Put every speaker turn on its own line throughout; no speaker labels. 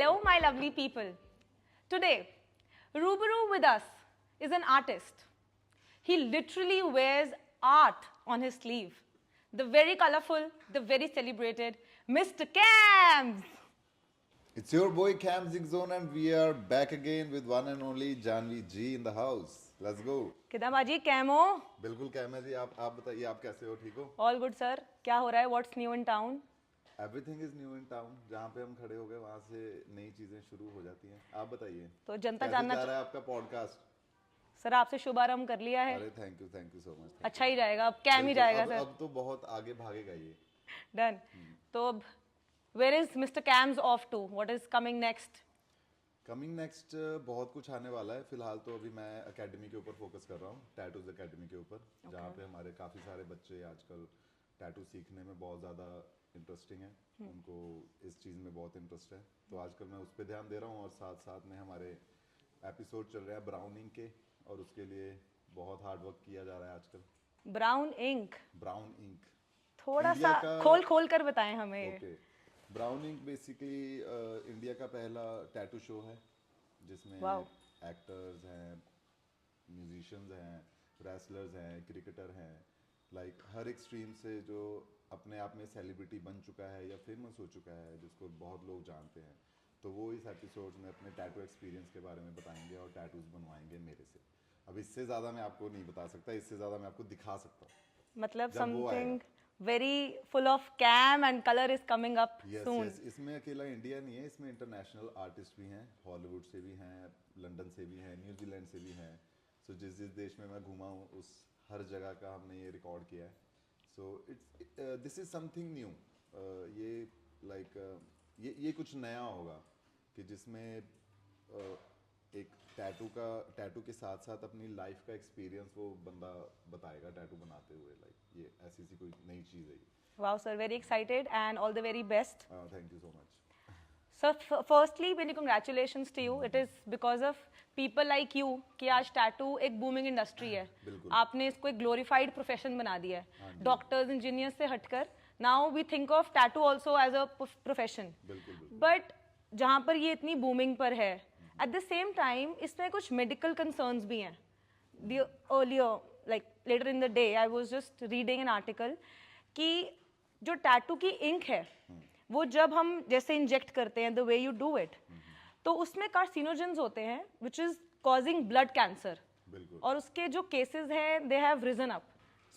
Hello, my lovely people. Today, Rubaru with us is an artist. He literally wears art on his sleeve. The very colorful, the very celebrated Mr. Cams.
It's your boy Cam Zigzone and we are back again with one and only Janvi G in the house. Let's go.
किदा बाजी camo?
बिल्कुल cam है जी. आप बताइए, आप कैसे हो? ठीक हो?
All good sir. क्या हो रहा है? What's new in town?
Everything is new in town. जहाँ पे हम खड़े हो गए वहाँ से नई चीजें शुरू हो जाती हैं. आप बताइए,
तो जनता
कैसे
जानना
जा रहा है आपका पॉडकास्ट?
सर आपसे शुभारंभ कर लिया है.
अरे थैंक यू सो मच.
अच्छा ही जाएगा, अब कैम ही जाएगा सर.
अब तो बहुत आगे भागेगा ये.
डन. तो अब where is Mr. Cams off to? What is coming next?
Coming next बहुत कुछ आने वाला है. फिलहाल तो अभी मैं एकेडमी के ऊपर फोकस कर रहा हूँ, टैटूज एकेडमी के ऊपर, जहाँ पे हमारे काफ़ी सारे बच्चे आजकल टैटू सीखने में बहुत ज़्यादा इंटरेस्टिंग है. उनको इस चीज़ में बहुत इंटरेस्ट है, तो आजकल मैं उस पर ध्यान दे रहा हूँ. और साथ साथ में हमारे एपिसोड चल रहे हैं ब्राउन इंक के, और उसके लिए बहुत हार्ड वर्क किया जा रहा है आजकल.
Brown Ink.
ब्राउन इंक
थोड़ा
इंडिया
सा
का-
खोल कर बताएं हमें.
Okay. Brown Ink basically India का पहला टैटू शो है जिसमें
Wow.
एक्टर्स हैं, म्यूजिशियंस हैं, रेसलर्स हैं, क्रिकेटर हैं, लाइक हर एक स्ट्रीम से जो अपने आप में सेलिब्रिटी बन चुका है या फेमस हो चुका है, जिसको बहुत लोग जानते हैं, तो वो इस एपिसोड में अपने टैटू एक्सपीरियंस के बारे में बताएंगे और टैटूज बनवाएंगे मेरे से. अब इससे ज़्यादा मैं आपको नहीं बता सकता, इससे ज़्यादा मैं आपको दिखा सकता हूँ.
मतलब
जब वो
something very full of calm and colour is coming up soon.
Yes. इसमें अकेला इंडिया नहीं है, इसमें इंटरनेशनल आर्टिस्ट भी हैं, हॉलीवुड से भी हैं, लंदन से भी हैं, न्यूजीलैंड से भी हैं. सो जिस जिस देश में मैं घूमा हूँ उस हर जगह का हमने ये रिकॉर्ड किया है. So it's this is something new. ये लाइक ये कुछ नया होगा कि जिसमें एक टैटू के साथ साथ अपनी लाइफ का एक्सपीरियंस वो बंदा बताएगा टैटू बनाते हुए. लाइक ये ऐसी सी कोई नई चीज़ है ये.
Wow sir, very excited and all the very best.
Thank you so much.
Sir firstly many congratulations to you. It is because of people like you कि आज टैटू एक बूमिंग इंडस्ट्री है.
बिल्कुल.
आपने इसको एक ग्लोरीफाइड प्रोफेशन बना दिया
हाँ
है.
जी.
डॉक्टर्स इंजीनियर्स से हटकर now we think of tattoo also as a profession.
बिल्कुल.
बट जहाँ पर ये इतनी बूमिंग पर है, एट द सेम टाइम इसमें कुछ मेडिकल कंसर्न्स भी हैं. The earlier, like later in the day, I was just reading an article कि जो टैटू की इंक है वो जब हम जैसे इंजेक्ट करते हैं, the way you do it, तो उसमें कार्सिनोजेंस होते हैं which is causing blood cancer.
बिल्कुल.
और उसके जो केसेस हैं they have risen up.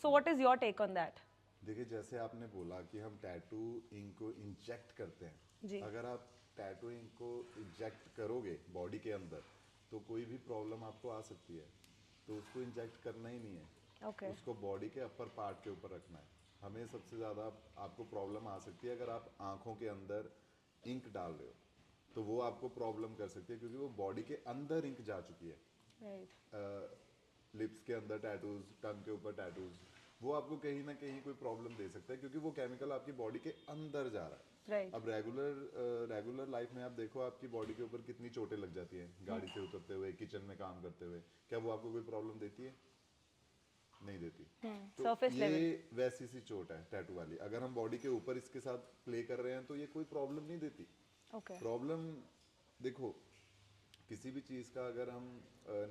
So what is your take on that?
देखिए, जैसे आपने बोला कि हम टैटू इंक को इंजेक्ट करते हैं.
जी.
अगर आप टैटू इंक को इंजेक्ट करोगे बॉडी के अंदर तो कोई भी प्रॉब्लम आपको आ सकती है, तो उसको इंजेक्ट करना ही नहीं है.
Okay.
उसको बॉडी के अपर पार्ट के ऊपर रखना है. हमें सबसे ज़्यादा आपको प्रॉब्लम आ सकती है अगर आप आंखों के अंदर इंक डाल रहे हो, तो वो आपको प्रॉब्लम कर सकती है क्योंकि वो बॉडी के अंदर इंक जा चुकी है.
राइट.
लिप्स के अंदर टैटूज, टंग के ऊपर टैटूज, वो आपको कहीं ना कहीं कोई प्रॉब्लम दे सकता है क्योंकि वो केमिकल आपकी बॉडी के अंदर जा रहा है.
राइट.
अब रेगुलर लाइफ में आप देखो आपकी बॉडी के ऊपर कितनी चोटें लग जाती हैं, गाड़ी से उतरते हुए, किचन में काम करते हुए. क्या वो आपको कोई प्रॉब्लम देती है? नहीं देती. तो
Surface
ये
level.
वैसी सी चोट है टैटू वाली. अगर हम बॉडी के ऊपर इसके साथ प्ले कर रहे हैं तो ये कोई प्रॉब्लम नहीं देती.
ओके.
प्रॉब्लम देखो, किसी भी चीज़ का अगर हम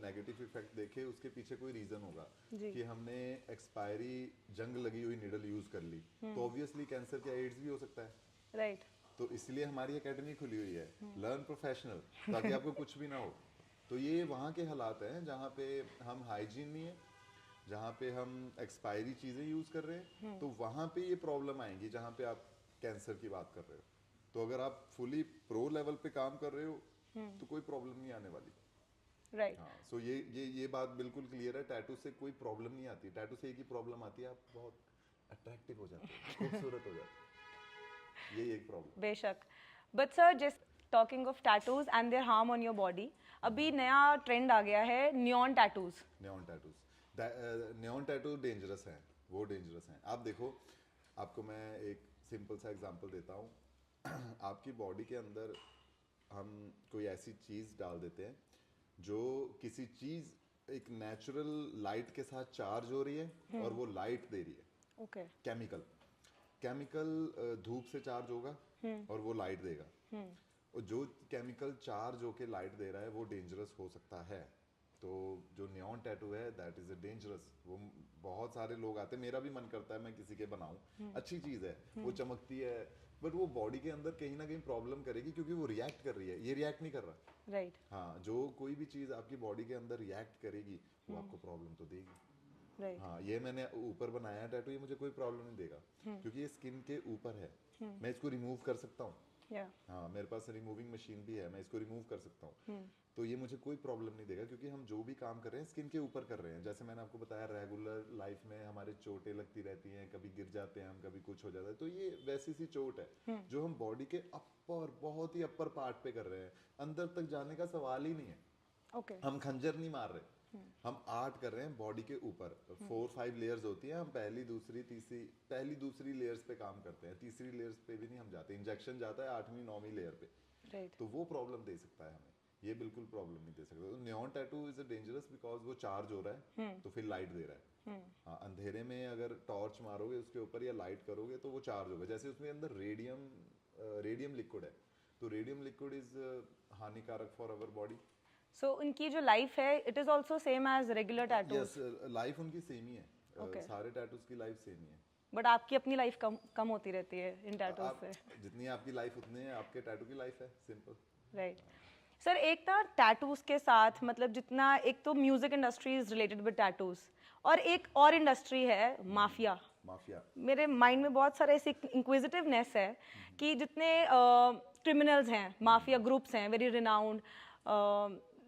नेगेटिव इफेक्ट देखें उसके पीछे कोई रीज़न होगा
जी.
कि हमने एक्सपायरी जंग लगी हुई निडल यूज़ कर ली, तो ऑब्वियसली कैंसर या एड्स भी हो सकता है.
राइट.
तो इसलिए हमारी एकेडमी खुली हुई है, लर्न प्रोफेशनल, ताकि आपको कुछ भी ना हो. तो ये वहाँ के हालात हैं जहाँ पे हम हाइजीन नहीं है, जहाँ पे हम एक्सपायरी चीज़ें यूज़ कर रहे हैं, तो वहाँ पे ये प्रॉब्लम आएंगी जहाँ पे आप कैंसर की बात कर रहे हो. तो अगर आप फुली प्रो लेवल पे काम कर रहे हो तो कोई प्रॉब्लम नहीं आने वाली.
राइट.
हाँ. सो ये बात बिल्कुल क्लियर है. टैटू से कोई प्रॉब्लम नहीं आती. टैटू से एक ही प्रॉब्लम आती है, आप बहुत अट्रैक्टिव हो जाते हो, खूबसूरत हो जाते हो. ये एक प्रॉब्लम.
बेशक. But sir, just talking of tattoos and their harm on your body, अभी नया ट्रेंड आ गया है neon tattoos.
Neon tattoo dangerous हैं, वो डेंजरस हैं. आप देखो, आपको मैं एक सिंपल सा एग्जांपल देता हूँ. आपकी बॉडी के अंदर हम कोई ऐसी चीज़ डाल देते हैं जो किसी चीज़ एक नेचुरल लाइट के साथ चार्ज हो रही है और वो लाइट दे रही है.
ओके.
केमिकल धूप से चार्ज होगा और वो लाइट देगा. और जो केमिकल चार्ज होके लाइट दे रहा है वो डेंजरस हो सकता है। तो जो नियॉन टैटू है दैट इज अ डेंजरस। वो बहुत सारे लोग आते हैं, मेरा भी मन करता है मैं किसी के बनाऊं, अच्छी चीज है, वो चमकती है, बट वो बॉडी के अंदर कहीं ना कहीं प्रॉब्लम करेगी क्योंकि वो रिएक्ट कर रही है, ये रिएक्ट नहीं कर रहा।
राइट।
हाँ, जो कोई भी चीज आपकी बॉडी के अंदर रिएक्ट करेगी वो आपको प्रॉब्लम तो देगी।
राइट।
हाँ, ये मैंने ऊपर बनाया है टैटू, ये मुझे कोई प्रॉब्लम नहीं देगा क्योंकि ये स्किन के ऊपर है, मैं इसको रिमूव कर सकता हूँ।
या
हाँ, मेरे पास रिमूविंग मशीन भी है, मैं इसको रिमूव कर सकता हूँ। तो ये मुझे कोई प्रॉब्लम नहीं देगा क्योंकि हम जो भी काम कर रहे हैं स्किन के ऊपर कर रहे हैं। जैसे मैंने आपको बताया रेगुलर लाइफ में हमारे चोटें लगती रहती हैं, कभी गिर जाते हैं हम, कभी कुछ हो जाता है, तो ये वैसी सी चोट है जो हम बॉडी के अपर, बहुत ही अपर पार्ट पे कर रहे हैं, अंदर तक जाने का सवाल ही नहीं है।
ओके।
हम खंजर नहीं मार रहे, हम आर्ट कर रहे हैं बॉडी के ऊपर। 4-5 लेयर्स होती है, हम पहली दूसरी लेयर्स पे काम करते हैं, तीसरी लेयर्स पे भी नहीं हम जाते। इंजेक्शन जाता है 8वीं 9वीं लेयर पे,
राइट।
तो वो प्रॉब्लम दे सकता है हमें, ये बिल्कुल प्रॉब्लम नहीं दे सकता। तो neon tattoo is a dangerous because वो चार्ज हो रहा है तो फिर लाइट दे रहा है। हाँ, अंधेरे में अगर टॉर्च मारोगे उसके ऊपर या लाइट करोगे तो वो चार्ज होगा। जैसे उसमें अंदर रेडियम लिक्विड है, तो रेडियम लिक्विड इज हानिकारक फॉर अवर बॉडी।
सो उनकी जो लाइफ है it is also same as regular tattoos.
Yes, life उनकी सेम ही है।
Okay.
सारे टैटूज की लाइफ सेम ही है।
बट आपकी अपनी लाइफ कम कम होती रहती है इन टैटूज
आप
से।
जितनी आपकी लाइफ उतने आपके टैटू की लाइफ है, सिंपल।
राइट। सर एक था टैटूज के साथ, मतलब जितना, एक तो music industry is related with tattoos, और एक और इंडस्ट्री है माफिया।
माफिया।
मेरे माइंड में बहुत सारे ऐसे इंक्विजिटिवनेस है कि जितने क्रिमिनल्स हैं, माफिया ग्रुप्स हैं वेरी रिनाउंड,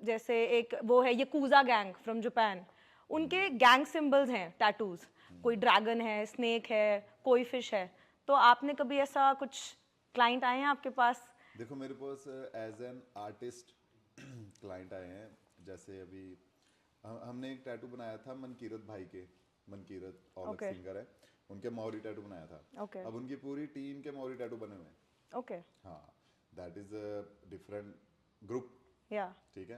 जैसे एक वो है यकूजा गैंग फ्रॉम जापान, उनके गैंग सिंबल्स हैं टैटूज, कोई ड्रैगन है, स्नेक है, कोई फिश है। तो आपने कभी ऐसा कुछ क्लाइंट आए हैं आपके पास?
देखो, मेरे पास एज एन आर्टिस्ट क्लाइंट आए हैं। जैसे अभी हमने एक टैटू बनाया था मनकीरत भाई के, मनकीरत औलख
Okay.
सिंगर है, उनके मौरी टैटू बनाया था।
Okay.
अब उनकी पूरी टीम के मौरी टैटू बने हुए हैं।
ओके।
हाँ, that is a different group.
या
ठीक है,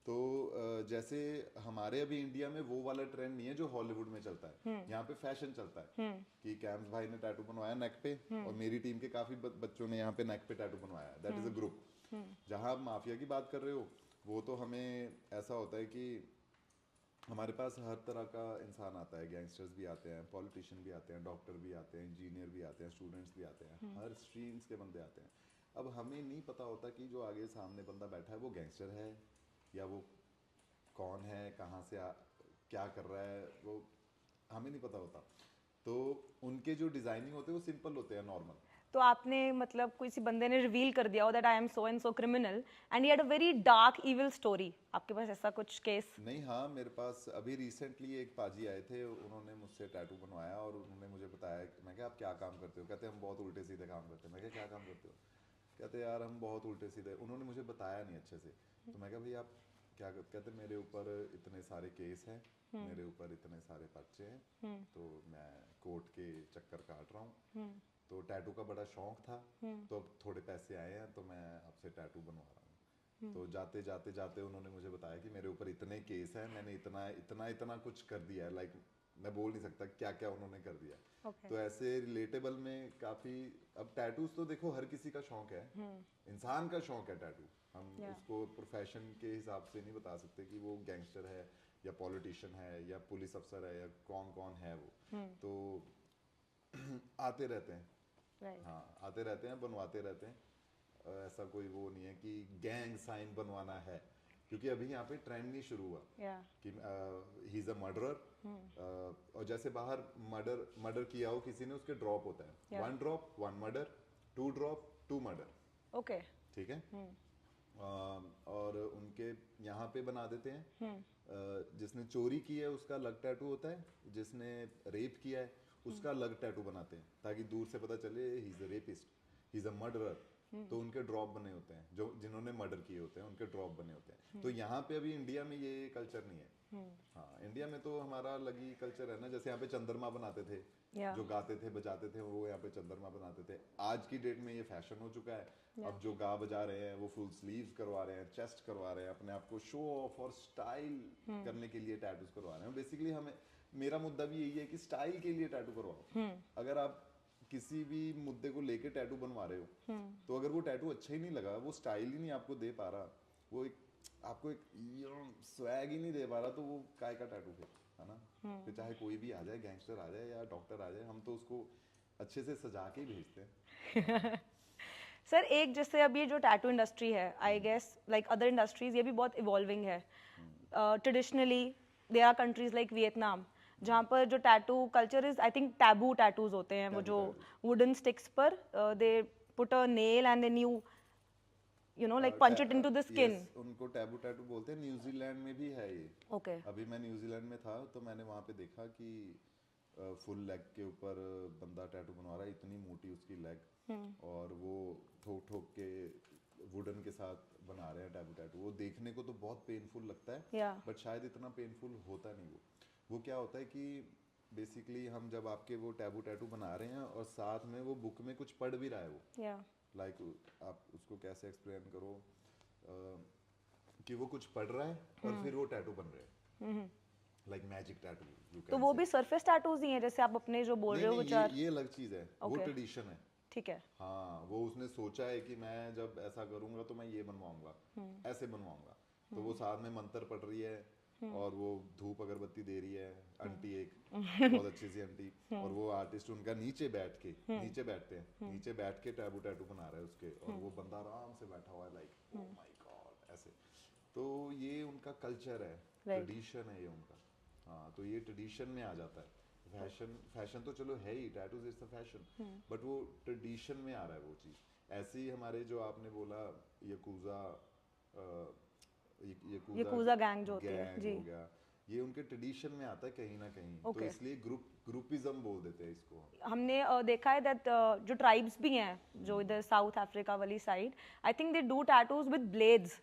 तो जैसे हमारे अभी इंडिया में वो वाला ट्रेंड नहीं है जो हॉलीवुड में चलता है। यहाँ पे फैशन चलता है कि कैम्स भाई ने टैटू बनवाया नेक पे, और मेरी टीम के काफी बच्चों ने यहाँ पे नेक पे टैटू बनवाया। That is a group. जहाँ आप माफिया की बात कर रहे हो, वो तो हमें ऐसा होता है कि हमारे पास हर तरह का इंसान आता है, गैंगस्टर्स भी आते हैं, पॉलिटिशियन भी आते हैं, डॉक्टर भी आते हैं, इंजीनियर भी आते हैं, स्टूडेंट्स भी आते हैं, हर स्ट्रीम्स के बंदे आते हैं। अब हमें नहीं पता होता कि जो आगे सामने बंदा बैठा है वो गैंगस्टर है या वो कौन है, कहाँ से क्या कर रहा है, वो हमें नहीं पता होता। तो उनके जो डिजाइनिंग होते हैं वो सिंपल होते हैं, नॉर्मल।
तो आपने मतलब किसी बंदे ने रिवील कर दिया हो that I am so and so criminal and he had a very dark evil story, आपके पास ऐसा कुछ केस?
नहीं, हाँ, मेरे पास अभी रिसेंटली एक पाजी आए थे, उन्होंने मुझसे टैटू बनवाया और उन्होंने मुझे बताया, मैं क्या आप क्या काम करते हो? कहते हम बहुत उल्टे सीधे काम करते हैं। मैं क्या काम करते हो? कहते यार हम बहुत उल्टे सीधे। उन्होंने मुझे बताया नहीं अच्छे से, तो मैं क्या भाई आप क्या करते? कहते मेरे ऊपर इतने सारे केस हैं, मेरे ऊपर इतने सारे पर्चे हैं, तो मैं कोर्ट के चक्कर काट रहा हूँ, तो टैटू का बड़ा शौक था, तो अब थोड़े पैसे आए हैं तो मैं आपसे टैटू बनवा रहा हूँ। तो जाते जाते जाते उन्होंने मुझे बताया कि मेरे ऊपर इतने केस हैं, मैंने इतना इतना इतना कुछ कर दिया है, लाइक मैं बोल नहीं सकता क्या क्या उन्होंने कर दिया।
Okay.
तो ऐसे रिलेटेबल में काफी, अब टैटूज तो देखो हर किसी का शौक है, इंसान का शौक है टैटू। हम उसको प्रोफेशन के हिसाब से नहीं बता सकते कि वो गैंगस्टर है या पॉलिटिशियन है या पुलिस अफसर है या कौन कौन है वो। तो आते रहते हैं।
Right.
हाँ, आते रहते हैं, बनवाते रहते हैं। ऐसा कोई वो नहीं है कि गैंग साइन बनवाना है, क्योंकि अभी यहाँ पे ट्रेंड नहीं शुरू हुआ
Yeah.
कि ही इज अ मर्डरर। और जैसे बाहर मर्डर किया हो किसी ने, उसके ड्रॉप होता है,
Yeah.
1 drop 1 murder, 2 drop 2 murder.
Okay.
ठीक है। और उनके यहाँ पे बना देते हैं। जिसने चोरी की है उसका अलग टैटू होता है, जिसने रेप किया है उसका अलग टैटू बनाते हैं, ताकि दूर से पता चले he is a rapist, he is a murderer. तो उनके ड्रॉप बने होते हैं, जो जिन्होंने मर्डर किए होते हैं उनके ड्रॉप बने होते हैं। तो यहाँ पे अभी इंडिया में ये कल्चर नहीं है। हाँ, इंडिया में तो हमारा अलग ही कल्चर है ना। जैसे यहाँ पे चंद्रमा बनाते थे,
Yeah.
जो गाते थे बजाते थे वो यहाँ पे चंद्रमा बनाते थे। आज की डेट में ये फैशन हो चुका है। अब जो गा बजा रहे हैं वो फुल स्लीव्स करवा रहे हैं, चेस्ट करवा रहे हैं, अपने आप को शो ऑफ और स्टाइल करने के लिए टैटूज करवा रहे हैं। बेसिकली हमें, मेरा मुद्दा भी यही है कि स्टाइल के लिए टैटू करवाओ। अगर आप किसी भी मुद्दे को लेके टैटू बनवा रहे हो, तो अगर वो टैटू अच्छा ही नहीं लगा, वो स्टाइल ही नहीं आपको दे पा रहा, वो एक आपको एक स्वैग ही नहीं दे पा रहा, तो वो काय का टैटू है ना। फिर चाहे कोई भी आ जाए, गैंगस्टर आ जाए या डॉक्टर आ जाए, हम तो उसको अच्छे से सजा के ही भेजते हैं।
सर एक जैसे अब ये जो टैटू इंडस्ट्री है, I guess like other industries, ये भी बहुत इवॉल्विंग है। Traditionally there are countries like Vietnam, जहाँ पर जो tattoo culture is I think taboo tattoos होते हैं, वो जो वुडन स्टिक्स पर they put a nail and then you know like punch it into the skin.
उनको टैबू टैटू बोलते हैं। न्यूजीलैंड में भी है ये।
ओके।
अभी मैं न्यूजीलैंड में था तो मैंने वहाँ पे देखा कि फुल लेग के ऊपर बंदा टैटू बनवा रहा है, इतनी मोटी उसकी लेग, और वो ठोक ठोक के वुडन के साथ बना रहे हैं टैटू। वो देखने को तो बहुत पेनफुल लगता है, बट शायद इतना पेनफुल होता नहीं। वो क्या होता है कि बेसिकली हम जब आपके वो टैटू बना रहे हैं और साथ में वो बुक में कुछ पढ़ भी रहा है वो, लाइक आप उसको कैसे एक्सप्लेन करो, कि वो कुछ पढ़ रहा है और फिर वो टैटू बन रहे हैं, लाइक मैजिक टैटू।
तो वो भी सरफेस टैटूज ही हैं जैसे आप अपने जो बोल रहे हो,
नहीं, ये अलग चीज है। वो ट्रेडिशन है।
ठीक है।
हाँ, वो उसने सोचा है कि मैं जब ऐसा करूंगा तो मैं ये बनवाऊंगा, ऐसे बनवाऊंगा। तो वो साथ में मंत्र पढ़ रही है और वो धूप अगरबत्ती दे रही है आंटी, एक बहुत अच्छी सी आंटी, और वो आर्टिस्ट उनका नीचे बैठ के, नीचे बैठते हैं, नीचे बैठ के टैटू बना रहा है उसके, और वो बंदा आराम से बैठा हुआ है, लाइक ओह माय गॉड ऐसे। तो ये उनका कल्चर है, ट्रेडिशन है ये उनका। हाँ, तो ये ट्रेडिशन में आ जाता है। फैशन तो चलो है ही, tattoos is the fashion, but वो ट्रेडिशन में आ रहा है वो चीज। ऐसे ही हमारे जो आपने बोला यकूजा,
यकूजा गैंग जो होती है जी,
हो गया, ये उनके ट्रेडिशन में आता है कहीं ना कहीं। तो इसलिए ग्रुपिज्म बोल देते हैं इसको।
हमने देखा है दैट जो ट्राइब्स भी हैं जो इधर साउथ अफ्रीका वाली side, I think they do tattoos with blades.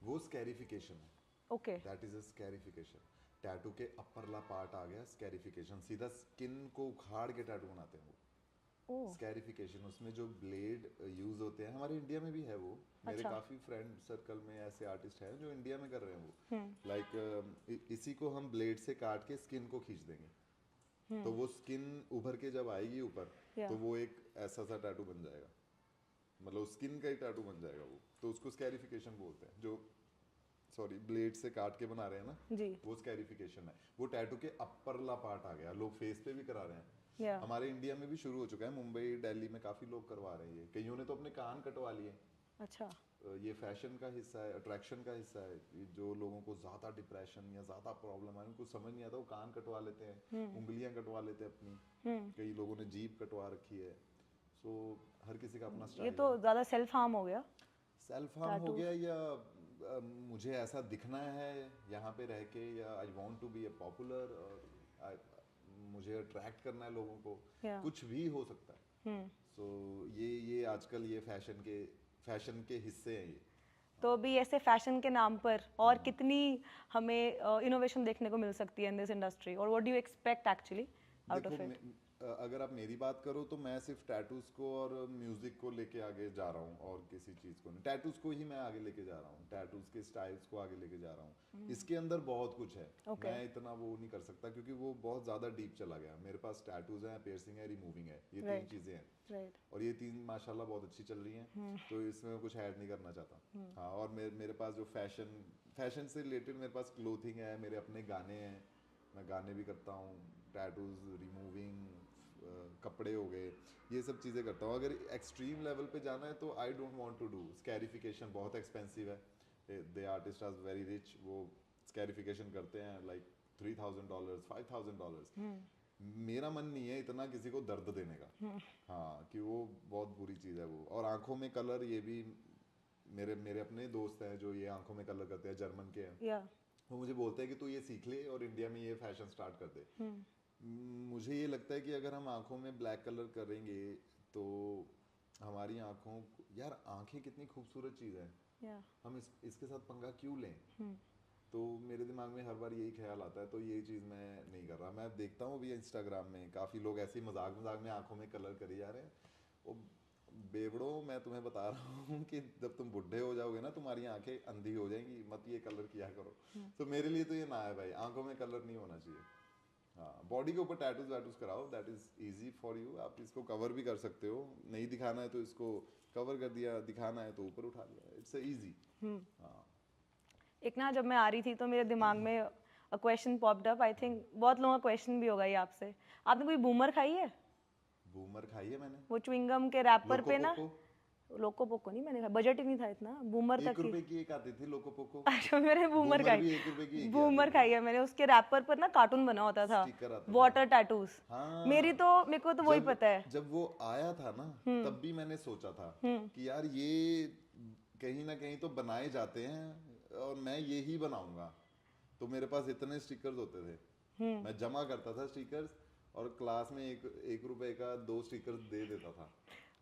वो स्कैरिफिकेशन है।
Okay,
that is a scarification. Tattoo के अपरला पार्ट आ गया स्कैरिफिकेशन, सीधा स्किन को उखाड़ के टैटू बनाते हैं वो। स्कैरिफिकेशन, उसमें जो ब्लेड यूज होते हैं, हमारे इंडिया में भी है वो। मेरे काफी फ्रेंड सर्कल में ऐसे आर्टिस्ट हैं जो इंडिया में कर रहे हैं वो, लाइक इसी को हम ब्लेड से काट के स्किन को खींच देंगे, तो वो स्किन उभर के जब आएगी ऊपर, तो वो एक ऐसा सा टैटू बन जाएगा, मतलब स्किन का ही टैटू बन जाएगा वो। तो उसको स्कैरिफिकेशन बोलते हैं। जो ब्लेड से काट के बना रहे हैं ना
जी,
वो स्कैरिफिकेशन है। वो टैटू के अपरला पार्ट आ गया, लोग फेस पे भी करा रहे हैं। हमारे इंडिया में भी शुरू हो चुका है, मुंबई दिल्ली में काफी लोग करवा रहे हैं ये। कईयों ने तो अपने कान कटवा लिए।
अच्छा,
ये फैशन का हिस्सा है, अट्रैक्शन का हिस्सा है। जो लोगों को ज्यादा डिप्रेशन या ज्यादा प्रॉब्लम है, उनको समझ नहीं आता, वो कान कटवा लेते हैं, उंगलियां कटवा लेते हैं अपनी, कई लोगों ने जीभ कटवा रखी है। सो हर किसी का अपना स्टाइल।
ये तो ज्यादा सेल्फ हार्म हो गया।
सेल्फ हार्म हो गया, या मुझे ऐसा दिखना है यहाँ पे रह के, या I want to be a popular, और मुझे अट्रैक्ट करना है लोगों को, कुछ भी हो सकता है। सो ये आजकल ये फैशन के हिस्से हैं ये।
तो अभी ऐसे फैशन के नाम पर और कितनी हमें इनोवेशन देखने को मिल सकती है इन दिस इंडस्ट्री, और what do you expect actually out of it?
अगर आप मेरी बात करो तो मैं सिर्फ टैटूज को और म्यूजिक को लेके आगे जा रहा हूँ, और किसी चीज को नहीं। टैटूज को ही मैं आगे लेके जा रहा हूँ, टैटूज के स्टाइल्स को आगे लेके जा रहा हूँ। इसके अंदर बहुत कुछ है, मैं इतना वो नहीं कर सकता क्योंकि वो बहुत ज्यादा डीप चला गया। मेरे पास टैटूज है, पियर्सिंग है, रिमूविंग है, ये तीन चीजें हैं, और ये तीन माशाल्लाह बहुत अच्छी चल रही हैं, तो इसमें मैं कुछ ऐड नहीं करना चाहता। हाँ, और मेरे पास जो फैशन से रिलेटेड मेरे पास क्लोथिंग है, मेरे अपने गाने हैं, मैं गाने भी करता हूँ, टैटूज, रिमूविंग, कपड़े हो गए, ये सब चीज़ें करता हूँ। अगर एक्सट्रीम लेवल पे जाना है तो I don't want to do scarification, बहुत एक्सपेंसिव है। They artist are very rich, वो स्कैरिफिकेशन करते हैं लाइक $3,000 $5,000। मेरा मन नहीं है इतना किसी को दर्द देने का। हाँ, कि वो बहुत बुरी चीज़ है वो। और आंखों में कलर, ये भी मेरे अपने दोस्त हैं जो ये आंखों में कलर करते हैं, जर्मन के हैं। वो मुझे बोलते हैं कि तू ये सीख ले और इंडिया में ये फैशन स्टार्ट कर दे। मुझे ये लगता है कि अगर हम आंखों में ब्लैक कलर करेंगे तो हमारी आंखों, यार आंखें कितनी खूबसूरत चीज़ है, हम इसके साथ पंगा क्यों लें? तो मेरे दिमाग में हर बार यही ख्याल आता है, तो ये चीज़ मैं नहीं कर रहा। मैं देखता हूँ अभी इंस्टाग्राम में काफ़ी लोग ऐसे मजाक में आंखों में कलर करी जा रहे हैं। वो बेवड़ो, मैं तुम्हें बता रहा हूँ कि जब तुम बुढ़े हो जाओगे ना, तुम्हारी आंखें अंधी हो जाएंगी, मत ये कलर किया करो। तो मेरे लिए तो ये ना है भाई, आंखों में कलर नहीं होना चाहिए। हाँ, बॉडी के ऊपर टैटूज वैटूज कराओ, that is easy for you. आप इसको कवर भी कर सकते हो, नहीं दिखाना है तो इसको कवर कर दिया, दिखाना है तो ऊपर उठा लिया, इट्स इजी। हाँ,
एक ना जब मैं आ रही थी तो मेरे दिमाग में a question popped up, I think बहुत लोगों का क्वेश्चन भी होगा ये आपसे। आपने कोई बूमर खाई है?
बूमर खाई है मैंने,
वो च्युइंगम के रैपर
लोको
पे ना,
पोको।
लोको पोको नहीं मैंने खाया, बजट ही नहीं था इतना, बूमर तक
1
ही।
रुपए की एक आती थी लोको पोको।
अच्छा मैंने बूमर
बूमर
खाई,
भी 1 रुपए की एक ही आती
बूमर
थी,
खाई है मैंने। उसके रैपर पर ना कार्टून बना होता था,
स्टिकर आता था।
Water tattoos.
हाँ,
मेरी तो, मेरे को तो वही
जब
पता है।
जब वो आया था ना, तब भी मैंने सोचा था कि यार ये कहीं ना कहीं तो बनाए जाते हैं और मैं ये ही बनाऊंगा। तो मेरे पास इतने स्टिकर्स होते थे, मैं जमा करता था स्टिकर्स, और क्लास में 1 रुपए का 2 स्टिकर्स दे देता था।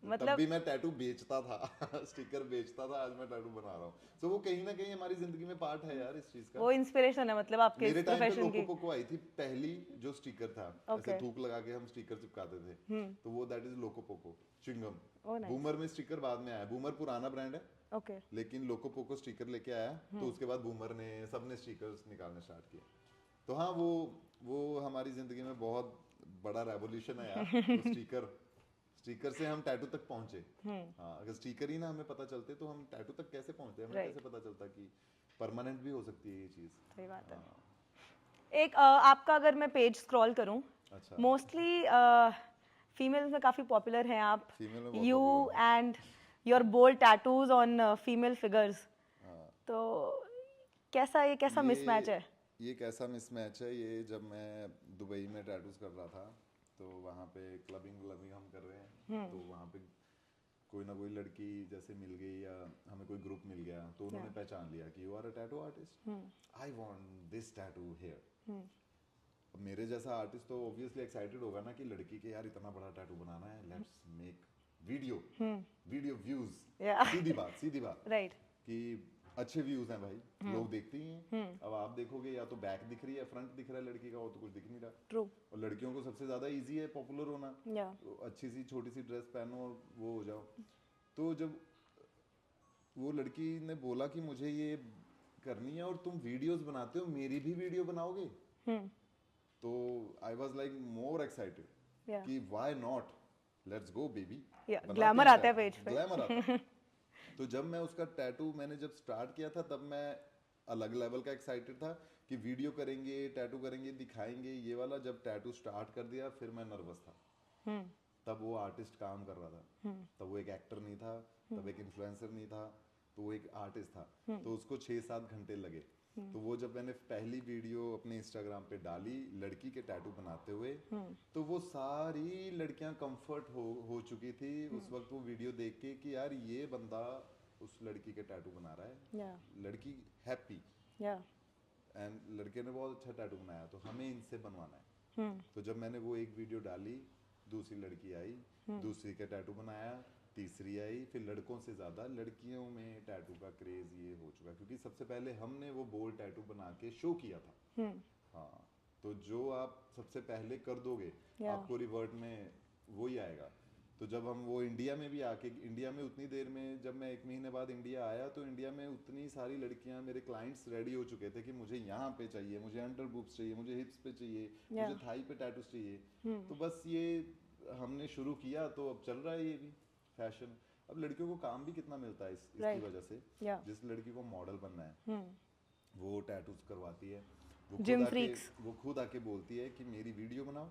तब
मतलब
भी मैं टैटू बेचता था स्टिकर बेचता था, आज मैं टैटू बना रहा हूँ। तो वो कहीं ना कहीं हमारी जिंदगी में पार्ट है यार इस चीज का।
वो इंस्पिरेशन है मतलब आपके
मेरे
इस
टाइम पे
प्रोफेशन
लोको
की।
पोको आई थी पहली, जो स्टिकर था,
Okay.
ऐसे थूक लगा के हम स्टिकर चिपकाते थे, तो वो that is loco Poco chewing gum.
Oh, nice.
Boomer में स्टिकर बाद में आया, बूमर पुराना ब्रांड है,
ओके
लेकिन लोको पोको स्टिकर लेके आया, तो उसके बाद बूमर ने सबने स्टिकर्स निकालने स्टार्ट किए। तो हाँ, वो हमारी जिंदगी में बहुत बड़ा रेवोल्यूशन है यार। तो स्टिकर से हम टैटू तक पहुंचे। हाँ, अगर स्टिकर ही ना हमें पता चलते तो हम टैटू तक कैसे पहुंचते, हमें
Right.
कैसे पता चलता कि परमानेंट भी हो सकती है ये चीज।
सही बात है।
हाँ,
एक आपका अगर मैं पेज स्क्रॉल करूं,
अच्छा,
मोस्टली फीमेल्स में काफी पॉपुलर हैं आप,
फीमेल में बहुत
you
popular
and your bold tattoos on female figures.
हाँ।
तो कैसा मिसमैच है?
ये कैसा मिसमैच है, ये जब मैं दुबई में टैटूज कर रहा था, तो वहाँ पे क्लबिंग हम कर रहे हैं, तो वहाँ पे कोई ना कोई लड़की जैसे मिल गई या हमें कोई ग्रुप मिल गया, तो उन्होंने पहचान लिया कि you are a tattoo artist, I want this tattoo here. अब मेरे जैसा आर्टिस्ट तो ऑब्वियसली एक्साइटेड होगा ना कि लड़की के यार इतना बड़ा टैटू बनाना है, let's make video, video views.
Yeah.
सीधी बात
राइट।
कि अच्छे व्यूज हैं भाई, लोग देखते ही हैं। अब आप देखोगे या तो बैक दिख रही है, फ्रंट दिख रहा है लड़की का, वो तो कुछ दिख नहीं रहा।
ट्रू।
और लड़कियों को सबसे ज्यादा इजी है पॉपुलर होना,
या
तो अच्छी सी छोटी सी ड्रेस पहनो और वो हो जाओ। तो जब वो लड़की ने बोला कि मुझे ये करनी है और तुम वीडियोस बनाते हो, मेरी भी वीडियो बनाओगे, तो I was like more excited
या
कि why not, let's go baby.
Glamour आता है पेज पे।
ग्लैमर आता है। तो जब मैं उसका टैटू मैंने जब स्टार्ट किया था, तब मैं अलग लेवल का एक्साइटेड था कि वीडियो करेंगे, टैटू करेंगे, दिखाएंगे ये वाला। जब टैटू स्टार्ट कर दिया, फिर मैं नर्वस था। तब वो आर्टिस्ट काम कर रहा था, तब वो एक एक्टर नहीं था, तब एक इन्फ्लुएंसर नहीं था, तो वो एक आर्टिस्ट था। तो उसको 6-7 घंटे लगे। तो वो जब मैंने पहली वीडियो अपने इंस्टाग्राम पे डाली लड़की के टैटू बनाते हुए, तो वो सारी लड़कियां कंफर्ट हो चुकी थी उस वक्त वो वीडियो देख के कि यार ये बंदा उस लड़की के टैटू बना रहा है,
या
लड़की हैप्पी,
या
एंड लड़के ने बहुत अच्छा टैटू बनाया, तो हमें इनसे बनवाना है। तो जब मैंने वो एक वीडियो डाली, दूसरी लड़की आई, दूसरी का टैटू बनाया, तीसरी आई, फिर लड़कों से ज़्यादा लड़कियों में टैटू का क्रेज़ ये हो चुका, क्योंकि सबसे पहले हमने वो बोल्ड टैटू बना के शो किया था। हाँ, तो जो आप सबसे पहले कर दोगे, आपको रिवर्ट में वो ही आएगा। तो जब हम वो इंडिया में भी आके, इंडिया में उतनी देर में, जब मैं 1 महीने बाद इंडिया आया, तो इंडिया में उतनी सारी लड़कियां, मेरे क्लाइंट्स रेडी हो चुके थे कि मुझे यहाँ पे चाहिए, मुझे अंडर बूब्स चाहिए, मुझे हिप्स पे चाहिए, मुझे थाई पे टैटूज चाहिए। तो बस ये हमने शुरू किया, तो अब चल रहा है ये भी फैशन। अब लड़कियों को काम भी कितना मिलता है इसकी वजह से। जिस लड़की को मॉडल बनना है, वो टैटूज करवाती है, वो खुद आके बोलती है कि मेरी वीडियो बनाओ,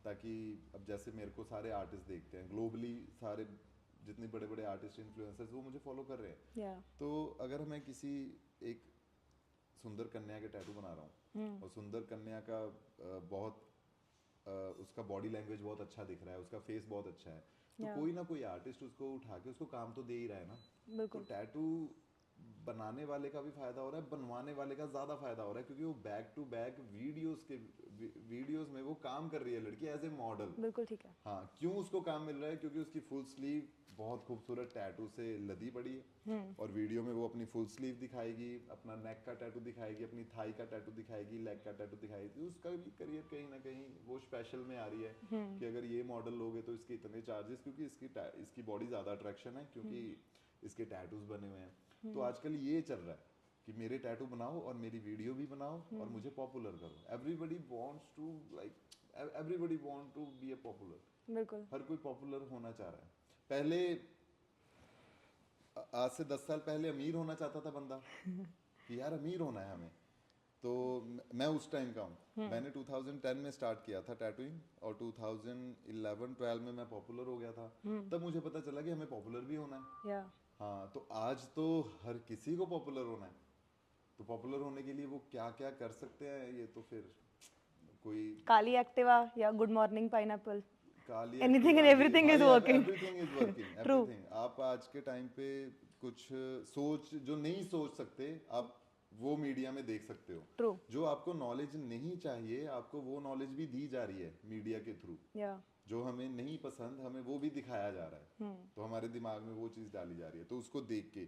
ताकि अब जैसे मेरे को सारे आर्टिस्ट देखते हैं ग्लोबली, सारे जितने बड़े बड़े आर्टिस्ट इन्फ्लुएंसर्स वो मुझे फॉलो कर रहे हैं। तो अगर मैं किसी एक सुंदर कन्या के टैटू बना रहा हूँ, और सुंदर कन्या का बहुत उसका बॉडी लैंग्वेज बहुत अच्छा दिख रहा है, उसका फेस बहुत अच्छा है, तो कोई ना कोई आर्टिस्ट उसको उठा के उसको काम तो दे ही रहा है ना। तो टैटू बनाने वाले का भी फायदा हो रहा है, बनवाने वाले का ज्यादा फायदा हो रहा है, क्योंकि वो बैक टू बैक वीडियोस में वो काम कर रही है लड़की एज ए मॉडल।
बिल्कुल ठीक है।
हाँ, क्यों उसको काम मिल रहा है? क्योंकि उसकी फुल स्लीव बहुत खूबसूरत टैटू से लदी पड़ी है, और वीडियो में वो अपनी फुल स्लीव दिखाएगी, अपना नेक का टैटू दिखाएगी, अपनी थाई का टैटू दिखाएगी, लेग का टैटू दिखाएगी। तो उसका भी करियर कहीं ना कहीं वो स्पेशल में आ रही है कि अगर ये मॉडल लोगे तो इसके इतने चार्जेस, क्योंकि इसकी बॉडी ज्यादा अट्रैक्शन है, क्योंकि इसके टैटूज बने हुए हैं। तो आजकल ये चल रहा है कि मेरे टैटू बनाओ और मेरी वीडियो भी बनाओ और मुझे पॉपुलर करो. Everybody wants to like everybody want to be a popular.
बिल्कुल.
हर कोई पॉपुलर होना चाह रहा है. पहले आज से 10 साल पहले अमीर होना चाहता था बंदा कि यार अमीर होना है हमें. तो मैं उस टाइम का हूँ. मैंने 2010 में स्टार्ट किया था टैटूइंग और 2011-12 में मैं पॉपुलर हो गया था. तब मुझे पता चला कि हमें पॉपुलर भी होना है.
या
हाँ, तो आज तो हर किसी को पॉपुलर होना है. तो पॉपुलर होने के लिए वो क्या क्या कर सकते हैं, ये तो फिर कोई
काली एक्टिवा या good morning pineapple,
Kali
Anything and everything is working.
Everything is working.
True.
Everything. आप आज के टाइम पे कुछ सोच जो नहीं सोच सकते आप वो मीडिया में देख सकते हो.
ट्रू.
जो आपको नॉलेज नहीं चाहिए आपको वो नॉलेज भी दी जा रही है मीडिया के थ्रू.
या
जो हमें नहीं पसंद हमें वो भी दिखाया जा रहा है. तो हमारे दिमाग में वो चीज़ डाली जा रही है. तो उसको देख के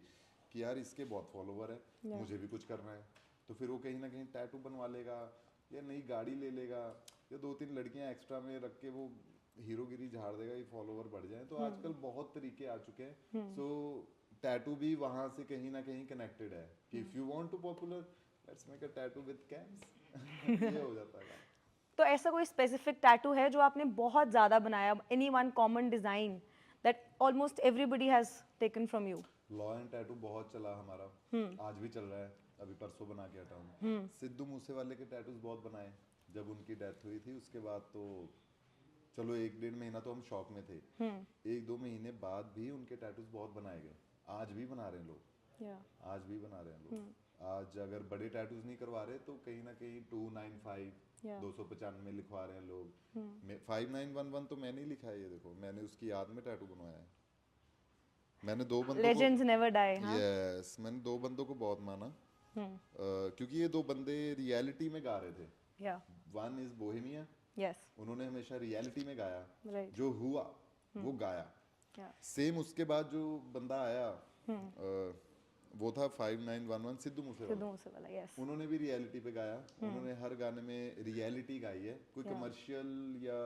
कि यार इसके बहुत फॉलोवर है, मुझे भी कुछ करना है. तो फिर वो कहीं ना कहीं टैटू बनवा लेगा या नई गाड़ी ले लेगा या 2-3 लड़कियां एक्स्ट्रा में रख के वो हीरोगिरी झाड़ देगा, ये फॉलोवर बढ़ जाए. तो आजकल बहुत तरीके आ चुके हैं. सो टैटू भी वहां से कहीं ना कहीं कनेक्टेड है कि if you want to popular let's make a tattoo with Cams. ये हो जाता है.
तो ऐसा कोई स्पेसिफिक टैटू है जो आपने बहुत ज़्यादा बनाया, any one common design that almost everybody has taken from you?
Law and tattoo बहुत चला हमारा. आज भी चल रहा है. अभी परसों बना के हटा हूँ. सिद्धू मूसेवाले के टैटूज बहुत बनाए. जब उनकी डेथ हुई थी उसके बाद तो चलो 1-1.5 महीना तो हम शौक में थे. 1-2 महीने बाद भी उनके टैटूज बहुत बनाए गए. आज भी बना रहे हैं लोग. आज भी बना रहे हैं लोग. आज अगर बड़े टैटूज नहीं करवा रहे तो कहीं ना कहीं 295 295 लिखवा रहे हैं लोग. 5911 तो मैंने ही लिखा है. ये देखो मैंने उसकी याद में टैटू बनवाया है. मैंने 2 बंदों को
लेजेंड्स नेवर डाई.
यस मैंने 2 बंदों को बहुत माना. क्योंकि ये 2 बंदे रियलिटी में गा रहे थे.
या
वन इज बोहेमिया.
यस.
उन्होंने हमेशा रियलिटी में गाया.
राइट.
जो हुआ वो गाया.
या
सेम उसके बाद जो बंदा आया वो था 5911 सिद्धू मूसेवाला.
सिद्धू मूसेवाला. यस.
उन्होंने भी रियलिटी पे गाया. उन्होंने हर गाने में रियलिटी गाई है. कोई कमर्शियल या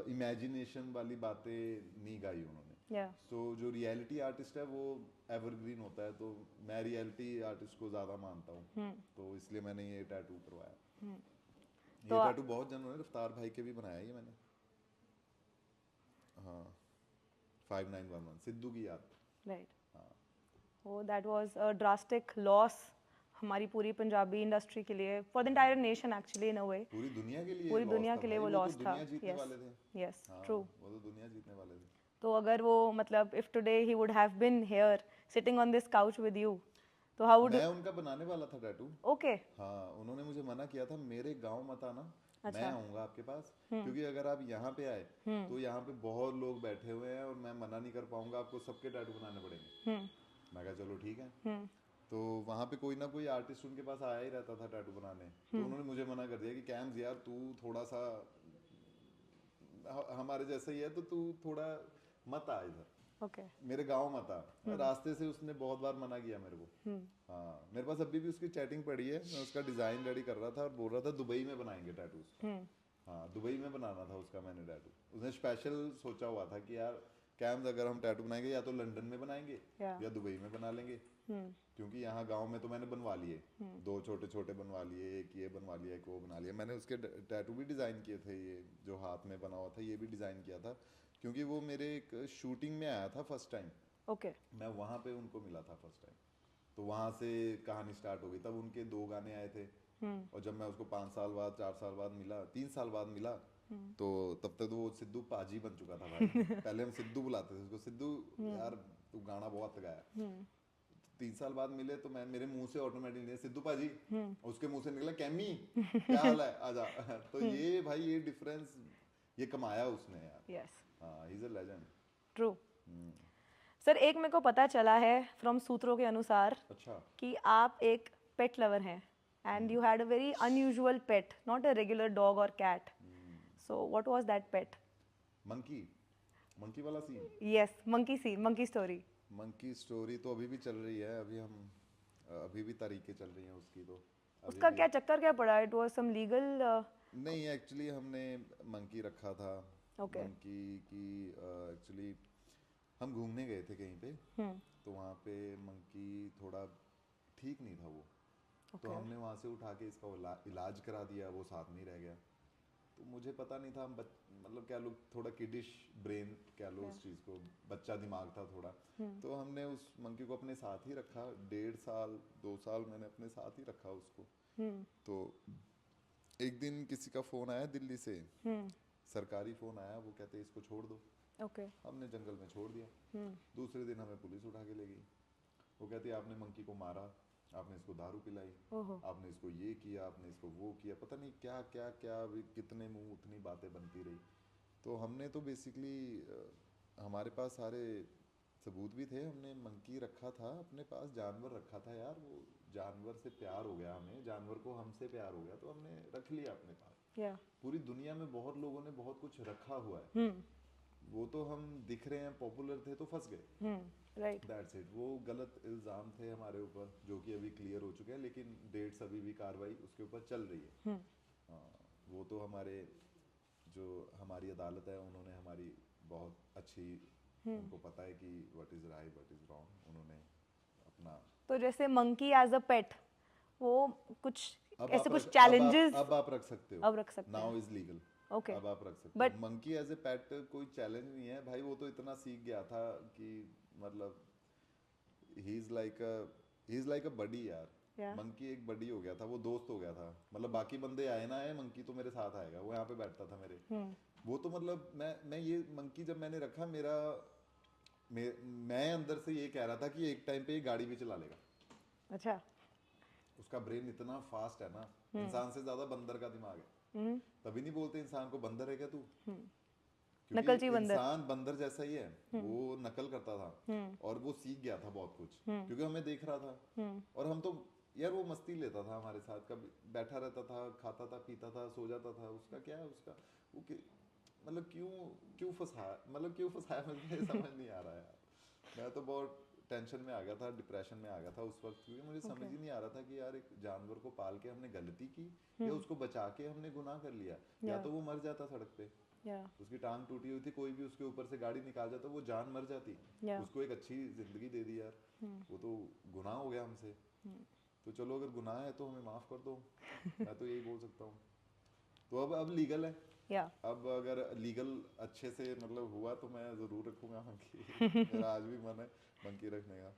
इमेजिनेशन वाली बातें नहीं गाई उन्होंने.
या
सो जो रियलिटी आर्टिस्ट है वो एवरग्रीन होता है. तो मैं रियलिटी आर्टिस्ट को ज़्यादा मानता हूँ. तो इसलिए मैंने ये टैटू करवाया. ये
तो
टैटू बहुत जनों ने रफ्तार भाई के भी बनाया ये मैंने. हाँ 5911 सिद्धू की याद.
Right. Oh that was a drastic loss हमारी पूरी पंजाबी इंडस्ट्री के लिए, for the entire nation actually in a way.
पूरी दुनिया के लिए
पूरी
loss
दुनिया
था
के लिए
भाई.
वो
तो
लॉस था.
दुनिया जीतने
यस.
वाले थे.
यस.
हाँ,
ट्रू.
वो तो दुनिया जीतने वाले थे.
तो अगर वो मतलब if today he would have been here sitting on this couch with you, तो हाउ वुड?
मैं उनका बनाने वाला था टैटू.
ओके.
हाँ उन्होंने मुझे मना किया था मेरे गांव मत आना. मैं आऊंगा आपके पास क्योंकि अगर आप यहाँ पे आए तो यहाँ पे बहुत लोग बैठे हुए हैं और मैं मना नहीं कर पाऊंगा. आपको सबके टैटू बनाने पड़ेंगे. मैं कहा चलो ठीक है. तो वहाँ पे कोई ना कोई आर्टिस्ट उनके पास आया ही रहता था टैटू बनाने. तो उन्होंने मुझे मना कर दिया कि कैम्स यार तू थोड़ा सा हमारे जैसा ही है तो तू थोड़ा मत आ इधर.
ओके.
मेरे गांव मत आ. रास्ते से उसने बहुत बार मना किया मेरे को. हाँ मेरे पास अभी भी उसकी चैटिंग पड़ी है. मैं उसका डिजाइन रेडी कर रहा था और बोल रहा था दुबई में बनाएंगे टैटूज. हाँ दुबई में बनाना था उसका मैंने टैटू. उसने स्पेशल सोचा हुआ था कि यार कैम्स अगर हम टैटू बनाएंगे या तो लंदन में बनाएंगे या दुबई में बना लेंगे. क्योंकि यहाँ गांव में तो मैंने बनवा लिए. 2 छोटे छोटे बनवा लिए. एक ये बनवा लिया एक वो बना लिया. मैंने उसके टैटू भी डिजाइन किए थे. ये जो हाथ में बना हुआ था ये भी डिजाइन किया था क्योंकि वो मेरे एक शूटिंग में आया था फर्स्ट टाइम.
ओके.
मैं वहाँ पे उनको मिला था फर्स्ट टाइम. तो वहाँ से कहानी स्टार्ट हो गई. तब उनके 2 गाने आए थे और जब मैं उसको 5 साल बाद 4 साल बाद मिला 3 साल बाद मिला तो तब तक तो वो सिद्धू पाजी बन चुका था भाई. पहले हम सिद्धू बुलाते थे उसको. सिद्धू यार तू गाना बहुत गाया. 3 साल बाद मिले तो मैं मेरे मुंह से ऑटोमेटिकली सिद्धू पाजी. उसके मुंह से निकला कैमी क्या हाल है आजा. तो ये भाई ये डिफरेंस ये कमाया उसने यार.
यस.
हाँ he is a legend.
True. Sir एक मेरे को पता चला है फ्रॉम सूत्रों के अनुसार
अच्छा
कि आप एक पेट लवर हैं and you had a very unusual pet, not a regular dog और cat. So what was that pet?
Monkey. Monkey वाला scene.
Yes. Monkey scene, monkey story.
Monkey story तो अभी भी चल रही है. अभी भी तारीखें चल रही हैं उसकी. तो
उसका क्या चक्कर क्या पड़ा? It was some legal?
नहीं एक्चुअली हमने मंकी रखा था.
Okay.
मंकी की एक्चुअली हम घूमने गए थे कहीं पे. तो वहाँ पे मंकी थोड़ा ठीक नहीं था वो। तो हमने वहाँ से उठा के इसका इलाज करा दिया, वो साथ नहीं रह गया। तो मुझे पता नहीं था, हम मतलब क्या लो, थोड़ा किडिश ब्रेन क्या लो उस चीज़ को, बच्चा दिमाग था थोड़ा। तो हमने उस मंकी को अपने साथ ही रखा, 1.5 साल 2 साल मैंने अपने साथ ही रखा उसको। तो एक दिन किसी का फ़ोन आया दिल्ली से, सरकारी फ़ोन आया, वो कहते इसको छोड़ दो।
ओके।
हमने जंगल में छोड़ दिया। दूसरे दिन हमें पुलिस उठा के ले गई। वो कहती आपने मंकी को मारा, आपने इसको दारू पिलाई,
ओहो।
आपने इसको ये किया, आपने इसको वो किया, पता नहीं क्या क्या क्या, अभी कितने मुंह उतनी बातें बनती रही। तो हमने तो बेसिकली हमारे पास सारे सबूत भी थे, हमने मंकी रखा था अपने पास, जानवर रखा था यार, वो जानवर से प्यार हो गया हमें, जानवर को हमसे प्यार हो गया, तो हमने रख लिया अपने पास।
या
पूरी दुनिया में बहुत लोगों ने बहुत कुछ रखा हुआ है, वो तो हम दिख रहे हैं पॉपुलर थे तो फंस गए।
राइट।
That's it. वो गलत इल्ज़ाम थे हमारे ऊपर, जो कि अभी क्लियर हो चुके हैं, लेकिन डेट्स अभी भी कार्रवाई उसके ऊपर चल रही है। हाँ, वो तो हमारे जो हमारी अदालत है, उन्होंने हमारी बहुत अच्छी, उनको पता है कि what is right what is wrong, उन्होंने अपना।
तो जैसे मंकी एज अ पेट, वो कुछ
अब
ऐसे
आप
कुछ
रख,
चैलेंजेस
अब आप रख सकते हो,
अब रख सकते
नाउ
हैं।
Is legal.
ओके।
अब आप रख सकते
बट
हो मंकी एज ए पेट, कोई चैलेंज नहीं है भाई, वो तो इतना सीख गया था कि मतलब ही इज लाइक अ बडी यार।
या
मंकी एक बडी हो गया था, वो दोस्त हो गया था, मतलब बाकी बंदे आए ना आए, मंकी तो मेरे साथ आएगा, वो यहाँ पे बैठता था मेरे। वो तो मतलब मैं ये मंकी जब मैंने रखा, मैं अंदर से ये कह रहा था कि एक टाइम पे ये गाड़ी भी चला लेगा।
अच्छा।
उसका ब्रेन इतना फास्ट है ना, इंसान से ज्यादा बंदर का दिमाग है। तभी नहीं बोलते इंसान को बंदर है क्या तू, क्योंकि
नकलची बंदर।
इंसान बंदर जैसा ही है, वो नकल करता था और वो सीख गया था बहुत कुछ, क्योंकि हमें देख रहा था। और हम तो यार, वो मस्ती लेता था हमारे साथ, कभी बैठा रहता था, खाता था, पीता था, सो जाता था, उसका क्या है उसका, वो मतलब क्यों क्यों फंसाया, मतलब क्यों फंसाया मुझे समझ नहीं आ रहा यार। मैं तो बहुत टेंशन में आ गया था, डिप्रेशन में आ गया था उस वक्त, क्योंकि मुझे समझ ही नहीं आ रहा था कि यार एक जानवर को पाल के हमने गलती की या उसको बचा के हमने गुनाह कर लिया। या तो वो मर जाता सड़क पे,
या
उसकी टांग टूटी हुई थी, कोई भी उसके ऊपर से गाड़ी निकाल जाता, वो जान मर जाती,
या
उसको एक अच्छी जिंदगी दे दी यार। वो तो गुनाह हो गया हमसे। तो चलो, अगर गुनाह है तो हमें माफ कर दो, मैं तो यही बोल सकता हूँ। तो अब लीगल है।
या
अब अगर लीगल अच्छे से मतलब हुआ तो मैं ज़रूर रखूंगा मंकी। मेरा आज भी मन है मंकी रखने का।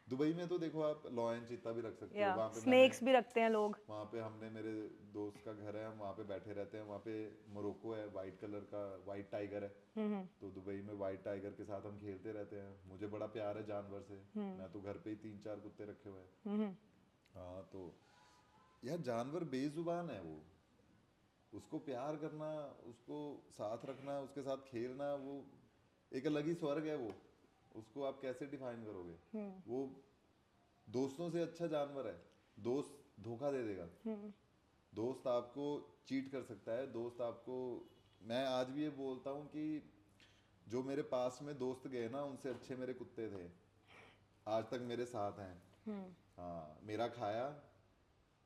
दुबई में तो देखो, आप लॉयन चीता भी रख सकते हो,
या
वहाँ पे मैंने,
स्नेक्स भी रखते हैं लोग।
वहाँ पे हमने, मेरे दोस्त का घर है, हम वहाँ पे बैठे रहते हैं। वहाँ पे मोरक्को है, वाइट कलर का वाइट टाइगर है, तो दुबई में वाइट टाइगर के साथ हम खेलते रहते हैं। मुझे बड़ा प्यार है जानवर से, मैं तो घर पे ही 3-4 कुत्ते रखे हुए हैं। हाँ, तो यार जानवर बेजुबान है, वो, उसको प्यार करना, उसको साथ रखना, उसके साथ खेलना, वो एक अलग ही स्वर्ग है वो। उसको आप कैसे डिफाइन करोगे। वो दोस्तों से अच्छा जानवर है। दोस्त धोखा दे देगा, दोस्त आपको चीट कर सकता है, दोस्त आपको, मैं आज भी ये बोलता हूँ कि जो मेरे पास में दोस्त गए ना, उनसे अच्छे मेरे कुत्ते थे, आज तक मेरे साथ हैं। हाँ, मेरा खाया,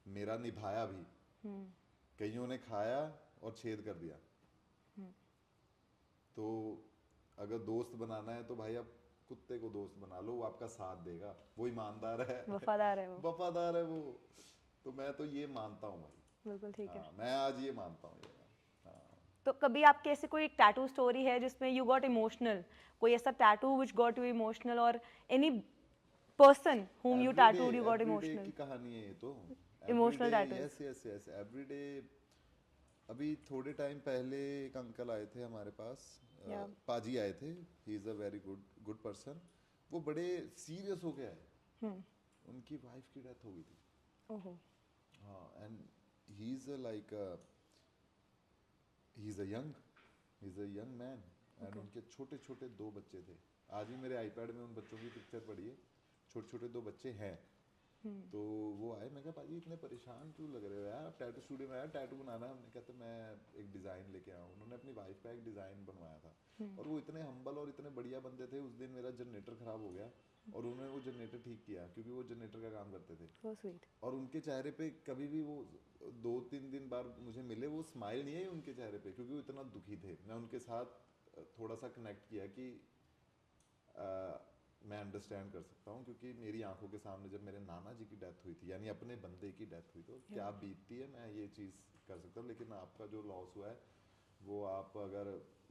मेरा निभाया भी। कईयों ने खाया और छेद कर दिया। तो अगर दोस्त बनाना है तो भाई आप कुत्ते को दोस्त बना लो, वो आपका साथ देगा, वो ईमानदार है,
वफादार है वो।
वफादार है वो। तो मैं तो ये मानता हूँ भाई।
बिल्कुल ठीक है।
हाँ, मैं आज ये मानता हूँ ये। हाँ,
तो कभी आपके ऐसे कोई टैटू स्टोरी है जिसमें यू गॉट इमोशनल, कोई ऐसा tattoo which got you emotional, और any person whom you tattooed you got
everyday
emotional?
की कहानी है ये तो।
Emotional
everyday,
tattoos.
Yes yes yes, everyday. अभी थोड़े टाइम पहले एक अंकल आए थे हमारे पास,
Yeah.
पाजी आए थे। He is a very good good person. वो बड़े सीरियस हो गए, उनकी वाइफ की डेथ हो गई थी।
ओहो।
हाँ, and he is like he is a young man, and उनके छोटे छोटे 2 बच्चे थे। आज भी मेरे आईपैड में उन बच्चों की पिक्चर पड़ी है, छोटे छोटे 2 बच्चे हैं। तो वो आए, मैं कहा पाजी इतने परेशान क्यों लग रहे हो यार, आप टैटू स्टूडियो में आया, टैटू बनाना है। हमने कहते मैं एक डिज़ाइन लेके आया हूँ। उन्होंने अपनी वाइफ का एक डिज़ाइन बनवाया था, और वो इतने हम्बल और इतने बढ़िया बंदे थे। उस दिन मेरा जनरेटर ख़राब हो गया और उन्होंने वो जनरेटर ठीक किया, क्योंकि वो जनरेटर का काम करते थे।
So sweet.
और उनके चेहरे पे कभी भी, वो 2-3 दिन बाद मुझे मिले, वो स्माइल नहीं है उनके चेहरे पे, क्योंकि वो इतना दुखी थे। मैं उनके साथ थोड़ा सा कनेक्ट किया कि मैं अंडरस्टैंड कर सकता हूँ, क्योंकि मेरी आंखों के सामने जब मेरे नाना जी की डेथ हुई थी, यानी अपने बंदे की डेथ हुई, तो क्या बीतती है, मैं ये चीज़ कर सकता हूँ। लेकिन आपका जो लॉस हुआ है वो आप अगर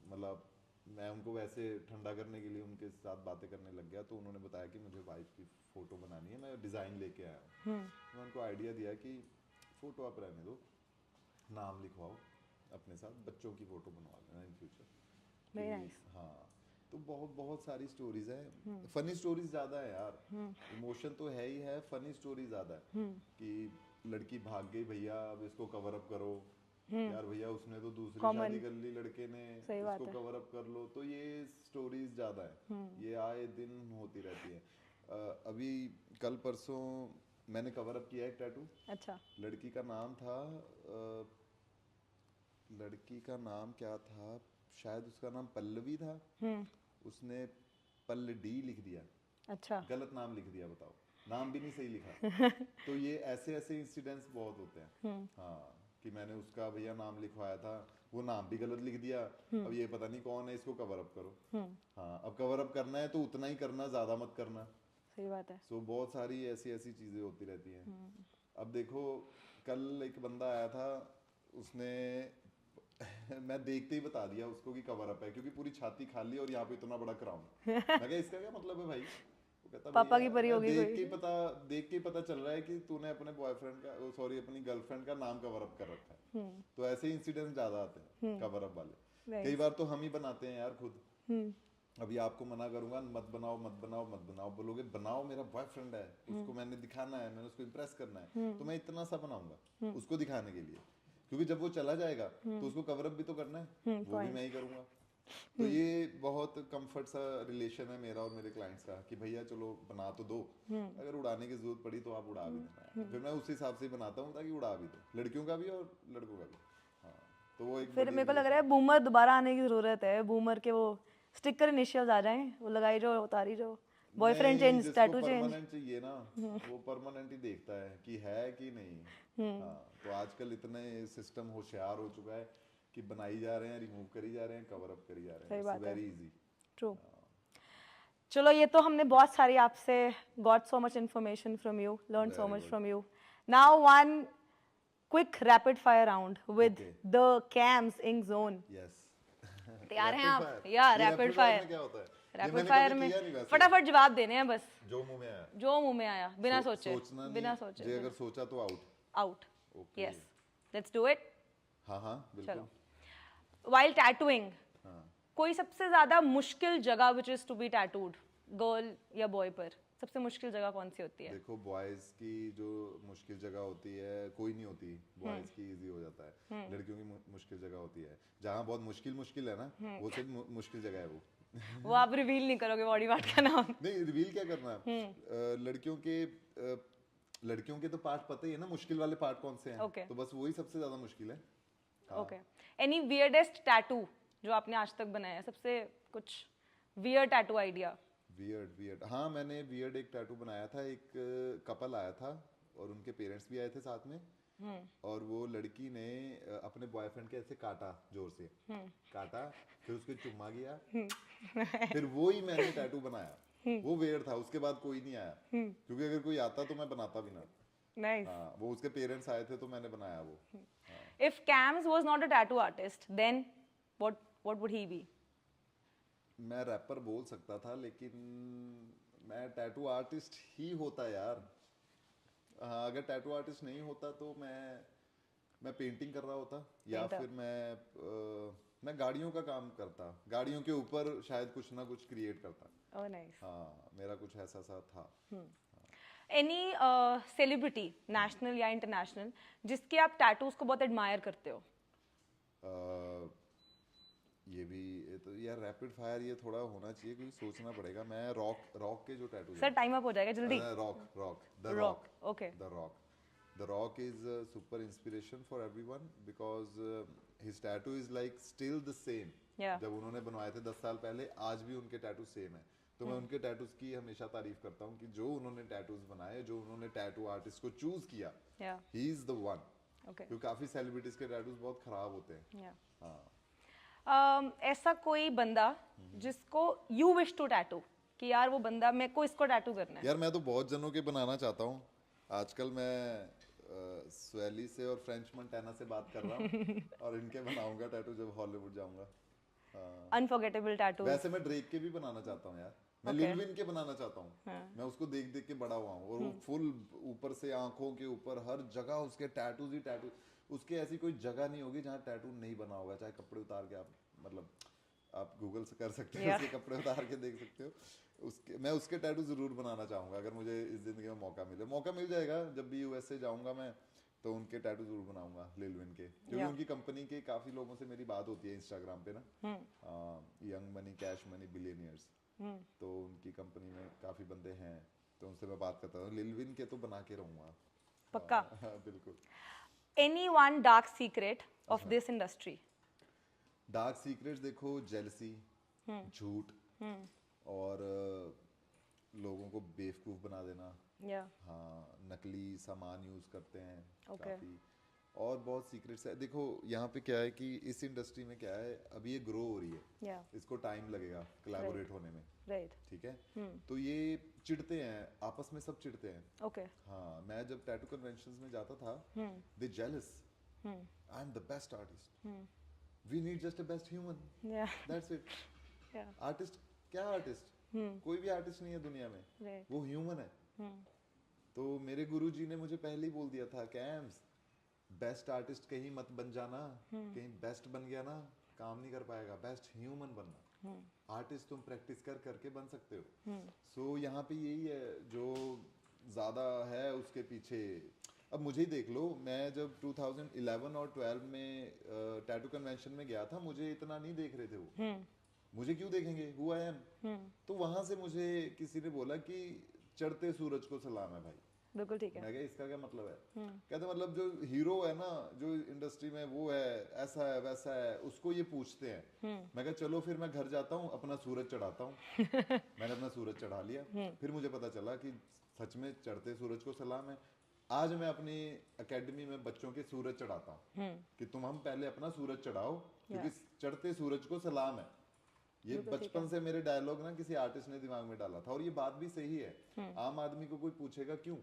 मतलब, मैं उनको वैसे ठंडा करने के लिए उनके साथ बातें करने लग गया, तो उन्होंने बताया कि मुझे वाइफ की फ़ोटो बनानी है, मैं डिज़ाइन लेके आया हूँ। मैं उनको आइडिया दिया कि फ़ोटो आप रहने दो, नाम लिखवाओ अपने साथ, बच्चों की फ़ोटो बनवा लेना इन फ्यूचर। कि
वेरी नाइस।
हाँ, तो बहुत बहुत सारी स्टोरीज हैं, फनी स्टोरीज ज़्यादा है यार। इमोशन तो है ही है, फनी स्टोरी ज़्यादा है कि लड़की भाग गई भैया, अब इसको कवर अप करो, यार भैया उसने तो दूसरी
Common.
शादी कर ली लड़के ने,
सही बात
इसको
है।
कवर अप कर लो। तो ये स्टोरीज ज़्यादा है, ये आए दिन होती रहती है। अभी कल परसों मैंने कवर अप किया एक टैटू।
अच्छा।
लड़की का नाम था लड़की का नाम क्या था, शायद उसका नाम पल्लवी था, उसने पल्लडी लिख दिया,
अच्छा।
गलत नाम लिख दिया, बताओ, नाम भी नहीं सही लिखा। तो ये ऐसे ऐसे इंसिडेंट्स बहुत होते हैं। हाँ, कि मैंने उसका भैया नाम लिखवाया था, वो नाम भी गलत लिख दिया, अब ये पता नहीं कौन है, इसको कवर अप करो। हाँ, अब कवर अप करना है तो उतना ही करना, ज्यादा मत करना।
सही बात है।
सो बहुत सारी ऐसी ऐसी चीजें होती रहती हैं। अब देखो, कल एक बंदा आया था, उसने मैं देखते ही बता दिया उसको कि कवर अप है, क्योंकि पूरी छाती खाली और यहाँ पे इतना बड़ा क्राउन। मैं कहा इसका क्या मतलब है भाई? वो कहता
पापा की
भैया
परी
मैं
होगी कोई।
देख के ही पता चल रहा है कि तूने अपने बॉयफ्रेंड का, सॉरी अपनी गर्लफ्रेंड का नाम कवर अप कर रखा है। तो ऐसे इंसिडेंट ज्यादा आते हैं कवर अप वाले। कई बार तो हम ही बनाते हैं यार खुद। अभी आपको मना करूंगा, मत बनाओ मत बनाओ मत बनाओ, बोलोगे बनाओ, मेरा बॉयफ्रेंड है, उसको मैंने दिखाना है, मैंने उसको इम्प्रेस करना है, तो मैं इतना सा बनाऊंगा उसको दिखाने के लिए, क्योंकि जब वो चला जाएगा तो उसको कवर अप भी तो करना है, वो भी मैं ही करूंगा। तो ये बहुत कंफर्ट सा रिलेशन है मेरा और मेरे क्लाइंट्स का, कि भैया चलो बना तो दो, अगर उड़ाने की जरूरत पड़ी तो आप उड़ा भी देना। फिर मैं उस हिसाब से बनाता हूँ ताकि उड़ा भी दो, लड़कियों का भी और लड़कों का भी। हाँ, तो वो एक
फिर
बड़ी
मेरे को लग रहा है
relation
बूमर दोबारा आने की जरूरत है। बूमर के वो स्टिकर इनिशियल्स आ जाएं, वो लगाई जाओ, उतारी जाओ, बॉयफ्रेंड
नहीं,
चेंज,
जिसको
टैटू चेंज।
परमानेंट चाहिए ना, वो परमानेंट ही देखता है कि है कि नहीं। हाँ, तो आजकल इतने सिस्टम होशियार हो चुका है कि बनाई जा रहे हैं, रिमूव करी जा रहे हैं, कवर अप करी जा रहे हैं,
सही
इट्स
बात है।
Very easy.
ट्रू। चलो, ये तो हमने बहुत सारी आपसे got so much information from you, learn so
very
much
good.
From you. Now one quick rapid fire round with
okay,
the camps in zone.
Yes.
तैयार हैं
रैपिड
आप?
फायर,
या
ये
रैपिड
रैपिड फायर
फायर।
में क्या होता है? ये
रैपिड
मैंने
फायर
कभी
में
किया नहीं वैसे,
फटाफट जवाब देने हैं बस,
जो मुंह में आया।
जो मुंह में आया, बिना सोचे,
सोचना
बिना
नहीं,
सोचे,
जे अगर सोचा तो out.
Out.
Okay,
yes, let's do it.
हाँ हाँ बिल्कुल।
वाइल टैटूइंग,
हाँ,
कोई सबसे ज्यादा मुश्किल जगह which is to be tattooed, girl या बॉय पर सबसे मुश्किल जगह कौन सी होती है?
देखो बॉयज की जो मुश्किल जगह होती है कोई नहीं होती, बॉयज की इजी हो जाता है। लड़कियों की मुश्किल जगह होती है, जहाँ बहुत मुश्किल मुश्किल है ना, वो सिर्फ मुश्किल जगह है वो।
वो आप रिवील नहीं करोगे बॉडी पार्ट का नाम?
नहीं, रिवील क्या करना है? लड़कियों के तो पार्ट पता ही है ना, मुश्किल वाले पार्ट कौन से हैं।
Okay.
तो बस वही सबसे ज्यादा मुश्किल है। हाँ।
ओके। एनी वियर्डेस्ट टैटू जो आपने आज तक बनाया है, सबसे कुछ वियर्ड टैटू आइडिया?
वियर्ड, हाँ मैंने वियर्ड एक टैटू बनाया था। एक कपल आया था और उनके पेरेंट्स भी आए थे साथ में, और वो लड़की ने अपने बॉयफ्रेंड के ऐसे काटा, जोर से काटा, फिर उसके चुम्मा गया, फिर वो ही मैंने टैटू बनाया। वो वियर्ड था, उसके बाद कोई नहीं आया, क्योंकि अगर कोई आता तो मैं बनाता भी ना।
नाइस।
हाँ, वो उसके पेरेंट्स आए थे तो मैंने बनाया वो।
If Cams was not a tattoo artist, then what would he be?
मैं रैपर बोल सकता था, लेकिन मैं टैटू आर्टिस्ट ही होता यार। हाँ, अगर टैटू आर्टिस्ट नहीं होता तो मैं पेंटिंग कर रहा होता, या
Painter.
फिर मैं गाड़ियों का काम करता, गाड़ियों के ऊपर शायद कुछ ना कुछ क्रिएट करता।
Oh nice.
हाँ, मेरा कुछ ऐसा सा था।
एनी सेलिब्रिटी, नेशनल या इंटरनेशनल, जिसके आप टैटूज को बहुत एडमायर करते हो?
ये तो यार रैपिड फायर ये थोड़ा होना चाहिए, क्योंकि सोचना पड़ेगा। मैं रॉक के जो टैटू
सर टाइम अप हो जाएगा, जल्दी।
The
rock, okay.
The Rock is a super inspiration for everyone because his tattoo is like still the same.
Yeah.
जब उन्होंने बनवाए थे 10 साल पहले, आज भी उनके टैटू सेम है। तो मैं उनके टैटूज की हमेशा तारीफ करता हूँ कि जो उन्होंने टैटूज बनाए, जो उन्होंने टैटू आर्टिस्ट को चूज किया,
या
he is the one.
Okay.
क्योंकि काफी सेलिब्रिटीज के टैटूज बहुत खराब होते हैं।
या
हाँ,
ऐसा कोई बंदा जिसको यू विश टू टैटू, कि यार वो बंदा, मेरे को इसको टैटू करना है?
यार मैं तो बहुत जनों के बनाना चाहता हूँ। आजकल मैं स्वेली से और फ्रेंच मंटाना से बात कर रहा हूँ और इनके बनाऊंगा टैटू जब हॉलीवुड जाऊंगा। हाँ।
Unforgettable tattoo.
वैसे मैं ड्रेक के भी बनाना चाहता हूँ यार, मैं
Okay.
लिल विन के बनाना चाहता हूँ। मैं उसको देख देख के बड़ा हुआ हूँ और वो फुल ऊपर से आंखों के ऊपर हर जगह उसके टैटूज ही टैटू। उसके ऐसी कोई जगह नहीं होगी जहाँ टैटू नहीं बना होगा, चाहे कपड़े उतार के आप मतलब आप गूगल से कर सकते हो,
Yeah.
उसके कपड़े उतार के देख सकते हो। उसके मैं उसके टैटू जरूर बनाना चाहूंगा अगर मुझे इस जिंदगी में मौका मिल जाएगा। जब भी यूएसए जाऊंगा मैं तो उनके टैटू जरूर बनाऊंगा, लिल विन के, क्योंकि
Yeah.
उनकी कंपनी के काफी लोगों से मेरी बात होती है इंस्टाग्राम पे ना, young money cash money billionaires, तो उनकी कंपनी में काफी बंदे हैं, तो उनसे मैं बात करता हूँ। लिल विन के तो बना के रहूंगा
पक्का।
हाँ, बिल्कुल।
Any one dark secret of this industry?
Dark secrets देखो, जेलसी, झूठ, और लोगों को बेवकूफ बना देना।
या
हाँ, नकली सामान यूज करते हैं
Okay.
काफी, और बहुत सीक्रेट्स है। देखो यहाँ पे क्या है कि इस इंडस्ट्री में क्या है, अभी ये ग्रो हो रही है,
या
इसको टाइम लगेगा कोलैबोरेट होने में,
राइट।
ठीक है। तो ये चिढ़ते हैं आपस में, सब चिढ़ते हैं।
ओके।
हाँ, मैं जब टैटू कन्वेंशंस में जाता था, they jealous, I am the best artist, we need just a best human,
yeah
that's it.
Yeah
artist क्या आर्टिस्ट, कोई भी आर्टिस्ट नहीं है दुनिया में,
राइट।
वो ह्यूमन है। तो मेरे गुरुजी ने मुझे पहले ही बोल दिया था, कैम्स बेस्ट आर्टिस्ट कहीं मत बन जाना, कहीं बेस्ट बन गया ना काम नहीं कर पाएगा, बेस्ट ह्यूमन बनना। आर्टिस्ट तुम प्रैक्टिस कर करके बन सकते हो। सो यहाँ पे यही है जो ज्यादा है उसके पीछे। अब मुझे ही देख लो, मैं जब 2011 और 12 में टैटू कन्वेंशन में गया था, मुझे इतना नहीं देख रहे थे वो, मुझे क्यों देखेंगे, हु आई एम। तो वहां से मुझे किसी ने बोला कि चढ़ते सूरज को सलाम है भाई।
बिल्कुल ठीक है।
मैं कहा इसका क्या मतलब है, कहते मतलब जो हीरो है ना जो इंडस्ट्री में, वो है ऐसा है वैसा है, उसको ये पूछते हैं। मैं कहा चलो फिर मैं घर जाता हूँ अपना सूरज चढ़ाता हूँ। मैंने अपना सूरज चढ़ा लिया, फिर मुझे पता चला कि सच में चढ़ते सूरज को सलाम है। आज मैं अपनी एकेडमी में बच्चों के सूरज चढ़ाता हूँ कि तुम हम पहले अपना सूरज चढ़ाओ, क्योंकि चढ़ते सूरज को सलाम है। ये बचपन से मेरे डायलॉग ना किसी आर्टिस्ट ने दिमाग में डाला था, और ये बात भी सही है। आम आदमी को कोई पूछेगा क्यों,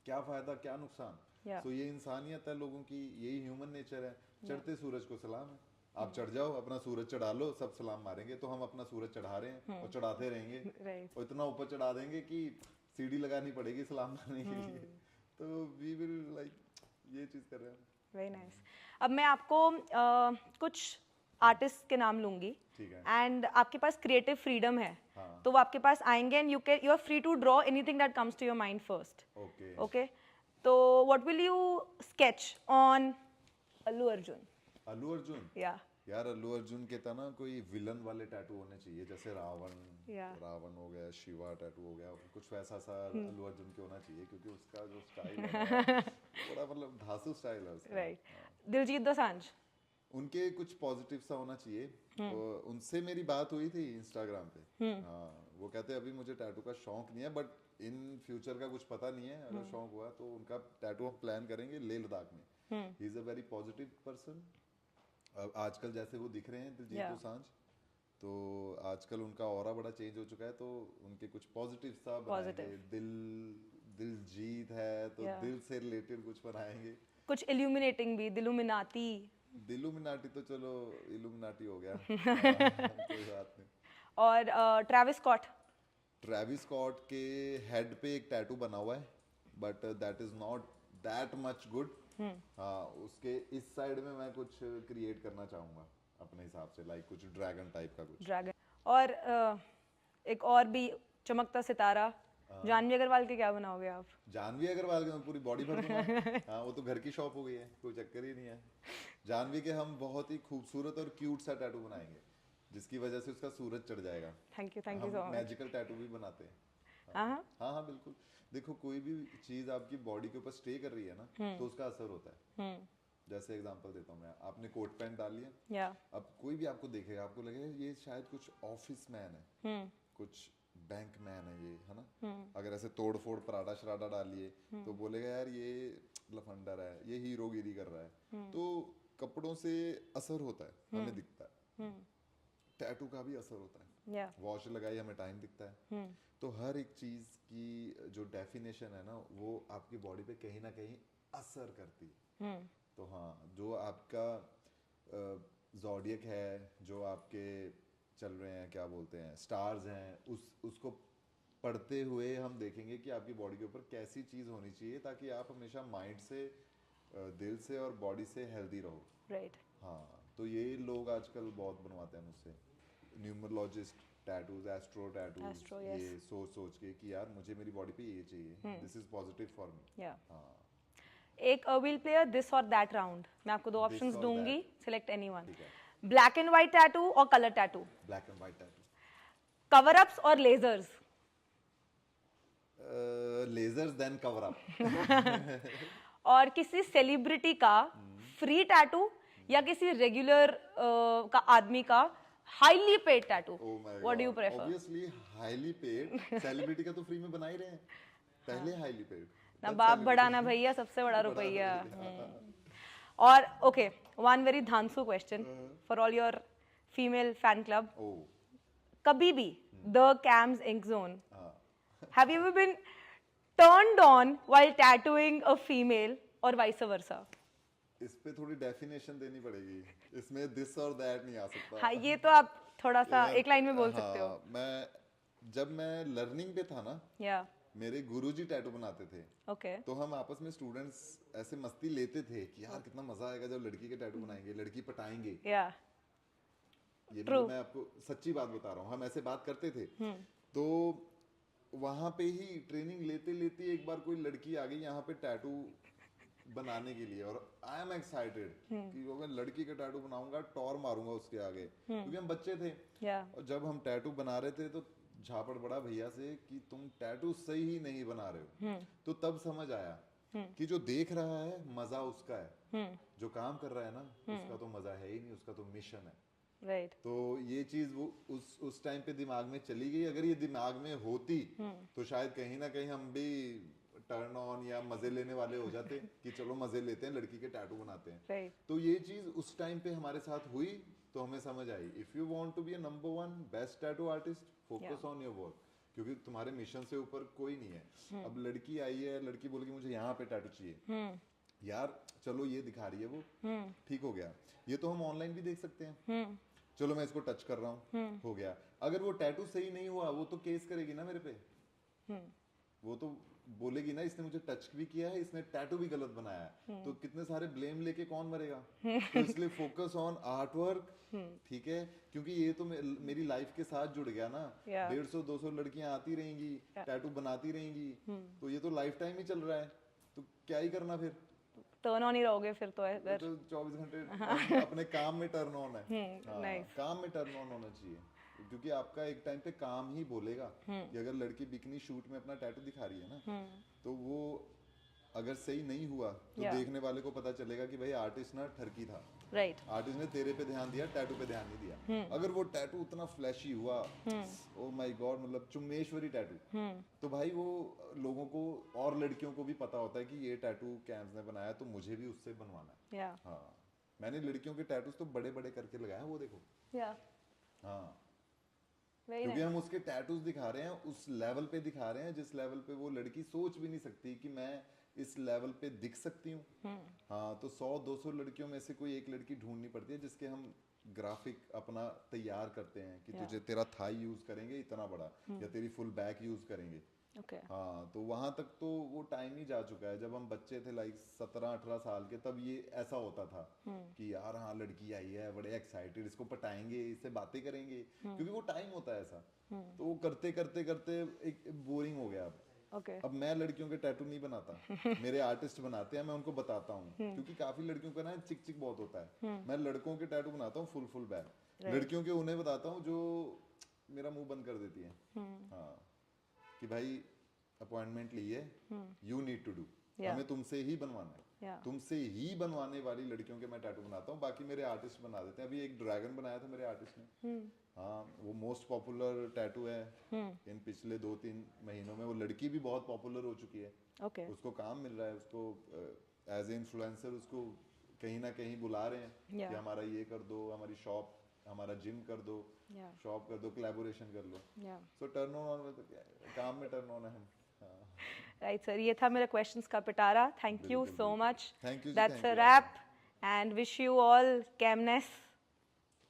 क्या फायदा क्या नुकसान। तो ये इंसानियत है लोगों की, यही ह्यूमन नेचर है। चढ़ते सूरज को सलाम है, आप चढ़ जाओ अपना सूरज चढ़ा लो, सब सलाम मारेंगे। तो हम अपना सूरज चढ़ा रहे हैं और चढ़ाते रहेंगे, और इतना ऊपर चढ़ा देंगे कि सीढ़ी लगानी पड़ेगी सलाम मारने के लिए। तो वी विल लाइक ये चीज कर रहे हैं।
Very nice. अब मैं आपको कुछ आर्टिस्ट के नाम लूंगी,
ठीक है।
एंड आपके पास क्रिएटिव फ्रीडम है,
हाँ।
तो वो आपके पास आएंगे and you are free to draw anything that comes to your mind first.
Okay
okay, तो what will you sketch on Allu Arjun?
Allu Arjun,
yeah
यार अल्लू अर्जुन के था ना कोई विलन वाले टैटू होने चाहिए, जैसे रावण,
Yeah.
रावण हो गया, शिवा टैटू हो गया, कुछ वैसा सा अल्लू अर्जुन के होना चाहिए, क्योंकि उसका जो स्टाइल है बड़ा मतलब धांसू स्टाइल है उसका।
राइट। दिलजीत दोसांझ?
उनके कुछ पॉजिटिव सा होना चाहिए। और उनसे मेरी बात हुई थी इंस्टाग्राम पे। हाँ, वो कहते अभी मुझे टैटू का शौक नहीं है, बट इन फ्यूचर का कुछ पता नहीं है, अगर शौक हुआ तो उनका टैटू हम प्लान करेंगे लेह लद्दाख में। He is a very positive person. आजकल जैसे वो दिख रहे हैं दिलजीत
Yeah.
दोसांझ, तो आजकल उनका ऑरा बड़ा चेंज हो चुका है, तो उनके कुछ पॉजिटिव सा बनाएंगे। दिलजीत है तो
Yeah.
दिल से रिलेटेड कुछ बनाएंगे।
कुछ इल्यूमिनेटिंग भी, दिलुमिनाती?
दिलुमिनाटी तो चलो इल्यूमिनाटी हो गया। कोई बात नहीं।
और ट्रेविस स्कॉट?
ट्रेविस स्कॉट के हेड पे एक टैटू बना हुआ है, but that is not that much good. हाँ, उसके इस साइड में मैं कुछ क्रिएट करना चाहूंगा अपने हिसाब से, लाइक कुछ ड्रैगन टाइप का कुछ।
ड्रैगन। और एक और भी चमकता सितारा, जानवी अग्रवाल के क्या बनाओगे आप?
जानवी अग्रवाल के मैं पूरी बॉडी भर दूंगा। हाँ, वो तो घर की शॉप हो गई है, कोई चक्कर ही नहीं है। जानवी के हम बहुत ही खूबसूरत और क्यूट सा टैटू बनाएंगे, जिसकी वजह से उसका सूरज चढ़ जाएगा।
थैंक यू सो
हम
मच।
मैजिकल टैटू भी बनाते हैं।
हाँ
हाँ हाँ बिल्कुल। देखो कोई भी चीज आपकी बॉडी के ऊपर स्टे कर रही है ना, तो उसका असर होता है। जैसे एग्जांपल देता हूँ मैं, आपने कोट पैंट डाल लिया,
या
अब कोई भी आपको देखेगा, आपको लगेगा ये शायद कुछ ऑफिस मैन है, कुछ बैंक मैन है ये, है ना। अगर ऐसे तोड़ फोड़ पराडा शराडा डालिए तो बोलेगा यार ये लफंडर है, ये हीरोगिरी कर रहा है। तो कपड़ों से असर होता है, हमें दिखता है। टैटू का भी असर होता है।
या
वॉच लगाई हमें टाइम दिखता है। तो हर एक चीज की जो डेफिनेशन है ना वो आपकी बॉडी पे कहीं ना कहीं असर करती है। तो हाँ, जो आपका ज़ोडिएक है, जो आपके चल रहे हैं क्या बोलते हैं स्टार्स हैं, उसको पढ़ते हुए हम देखेंगे कि आपकी बॉडी के ऊपर कैसी चीज़ होनी चाहिए ताकि आप हमेशा माइंड से दिल से और बॉडी से हेल्दी रहो।
राइट।
हाँ, तो ये लोग आजकल बहुत बनवाते हैं मुझसे, numerologist tattoos, astro tattoos,
Astro,
ये
yes.
सोच सोच के कि यार मुझे मेरी बॉडी पे ये चाहिए, this is positive for me.
Yeah
हाँ,
एक विल प्ले दिस और दैट राउंड। मैं आपको दो
This
ऑप्शंस
or
दूंगी,
that.
Select anyone.
ठीक है।
ब्लैक एंड व्हाइट टैटू और colour tattoo,
black and white tattoo.
Cover ups और lasers.
Lasers then cover up.
और किसी सेलिब्रिटी का फ्री टैटू या किसी रेगुलर का आदमी का highly paid tattoo,
oh my
what do you
God,
prefer?
Obviously highly paid. Celebrity का तो फ्री में बना ही रहे हैं, पहले हाईली पेड
ना बाप बड़ा ना भैया, सबसे बड़ा
बड़ा
रुपया।
रुपया।
और ओके, वन वेरी धांसू question for all your female fan club.
Oh
कभी भी द कैम्स इंक जोन,
हाँ,
have you ever been turned on while tattooing a female or vice versa?
इस पे थोड़ी डेफिनेशन देनी पड़ेगी, इसमें दिस और दैट नहीं आ सकता।
हाँ, ये तो आप थोड़ा सा
यार,
एक लाइन में बोल
हाँ,
सकते हो।
जब मैं लर्निंग पे था ना,
या
मेरे गुरुजी टैटू बनाते थे,
ओके।
तो हम आपस में स्टूडेंट्स ऐसे मस्ती लेते थे कि यार कितना मजा आएगा जब लड़की के टैटू बनाएंगे, लड़की पटाएंगे।
या
ये
True.
मैं आपको सच्ची बात बता रहा हूँ, हम ऐसे बात करते थे। तो वहां पे ही ट्रेनिंग लेते लेते एक बार कोई लड़की आ गई यहाँ पे टैटू बनाने के लिए, और आई एम एक्साइटेड कि वो मैं लड़की का टैटू बनाऊंगा, टॉर मारूंगा उसके आगे, क्योंकि हम बच्चे थे।
या
और जब हम टैटू बना रहे थे तो झापड़ पड़ा भैया से कि तुम टैटू सही ही नहीं बना रहे हो। तो तब समझ आया कि जो देख रहा है मजा उसका है, जो काम कर रहा है ना उसका तो मजा है ही नहीं, उसका तो मिशन है।
राइट।
तो ये चीज वो उस टाइम पे दिमाग में चली गई। अगर ये दिमाग में होती तो शायद कहीं ना कहीं हम भी टर्न ऑन या मजे लेने वाले हो जाते कि चलो मजे लेते हैं, लड़की के टैटू बनाते हैं।
राइट।
तो ये चीज उस टाइम पे हमारे साथ हुई तो हमें समझ आई, if you want to be a number 1 best tattoo artist, focus on your work, क्योंकि तुम्हारे मिशन से ऊपर कोई नहीं है। अब लड़की आई है, लड़की बोलेगी मुझे यहाँ पे टैटू चाहिए, यार चलो ये दिखा रही है वो, ठीक हो गया। ये तो हम ऑनलाइन भी देख सकते हैं, चलो मैं इसको टच कर रहा हूँ, हो गया। अगर वो टैटू सही नहीं हुआ वो तो केस करेगी ना मेरे पे, वो तो बोलेगी ना इसने मुझे टच भी किया है, इसने टैटू भी गलत बनाया है, तो कितने सारे ब्लेम लेके कौन मरेगा। तो इसलिए फोकस ऑन आर्ट वर्क, ठीक है, क्योंकि ये तो मेरी लाइफ के साथ जुड़ गया ना। 150-200 लड़कियां आती रहेंगी, टैटू बनाती रहेंगी, तो ये तो लाइफ टाइम ही चल रहा है, तो क्या ही करना फिर,
टर्न ऑन ही रहोगे फिर तो
वो तो 24 घंटे अपने काम में टर्न ऑन है। हाँ,
nice.
काम में टर्न ऑन होना चाहिए, क्योंकि आपका एक टाइम पे काम ही बोलेगा कि अगर लड़की बिकनी शूट में अपना टैटू दिखा रही है ना, तो वो अगर सही नहीं हुआ तो देखने वाले को पता चलेगा कि भाई आर्टिस्ट ना ठरकी था।
राइट।
आर्टिस्ट ने तेरे पे ध्यान दिया, टैटू पे ध्यान नहीं दिया। अगर वो टैटू उतना फ्लैशी हुआ, ओ माय गॉड, मतलब चुम्मेश्वरी टैटू, तो भाई वो लोगों को और लड़कियों को भी पता होता है कि ये टैटू कैम्स ने बनाया तो मुझे भी उससे बनवाना है।
या
हाँ, मैंने लड़कियों के टैटूज तो बड़े बड़े करके लगाए हैं, वो देखो।
या
हाँ,
वेरी
क्योंकि
नाइस।
हम उसके टैटूज दिखा रहे हैं, उस लेवल पे दिखा रहे हैं जिस लेवल पे वो लड़की सोच भी नहीं सकती कि मैं इस लेवल पे दिख सकती हूँ। हाँ, तो 100-200 लड़कियों में से कोई एक लड़की ढूंढनी पड़ती है जिसके हम ग्राफिक अपना तैयार करते हैं कि तुझे तेरा थाई यूज करेंगे इतना बड़ा, या तेरी फुल बैक यूज करेंगे।
ओके।
हाँ, तो वहां तक तो वो टाइम ही जा चुका है। जब हम बच्चे थे लाइक 17-18 साल के, तब ये ऐसा होता था कि यार हाँ लड़की आई है, बड़े एक्साइटेड, इसको पटाएंगे, इससे बातें करेंगे, क्योंकि वो टाइम होता है ऐसा। तो वो करते करते करते एक बोरिंग हो गया।
ओके।
अब मैं लड़कियों के टैटू नहीं बनाता, मेरे आर्टिस्ट बनाते हैं, मैं उनको बताता हूँ, क्योंकि काफी लड़कियों का ना चिक चिक बहुत होता है। मैं लड़कों के टैटू बनाता हूँ फुल बैक, लड़कियों के उन्हें बताता हूँ जो मेरा मुंह बंद कर देती है। हाँ, कि भाई अपॉइंटमेंट ली है, यू नीड टू डू, हमें तुमसे ही बनवाना है, तुमसे ही बनवाने वाली लड़कियों के मैं टैटू बनाता हूँ, बाकी मेरे आर्टिस्ट बना देते हैं। अभी एक ड्रैगन बनाया था मेरे आर्टिस्ट ने। हाँ, वो मोस्ट पॉपुलर टैटू है इन पिछले 2-3 महीनों में। वो लड़की भी बहुत पॉपुलर हो चुकी है,
ओके।
उसको काम मिल रहा है, उसको एज ए इन्फ्लुएंसर उसको कहीं ना कहीं बुला रहे हैं कि हमारा ये कर दो, हमारी शॉप हमारा जिम कर दो,
Yeah.
शॉप कर दो, कोलैबोरेशन कर लो।
Yeah.
सो टर्न ऑन में तो क्या है, काम में टर्न ऑन है हम। हाँ।
Right, sir. ये था मेरा questions का पिटारा. Thank you
बिल्कुल,
so
बिल्कुल।
much.
Thank you जी,
That's
thank
a
you
wrap. And wish you all calmness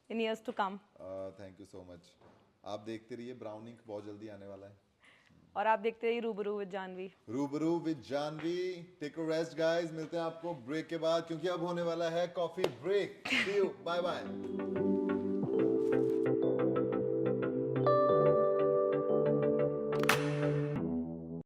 in years to come.
Thank you so much. आप देखते रहिए, ब्राउन इंक बहुत जल्दी आने वाला है।
और आप देखते रहिए रूबरू विद जानवी।
रूबरू with Janvi. Take a rest guys, मिलते हैं आपको ब्रेक के बाद, क्योंकि अब होने वाला है coffee break. See you, bye bye.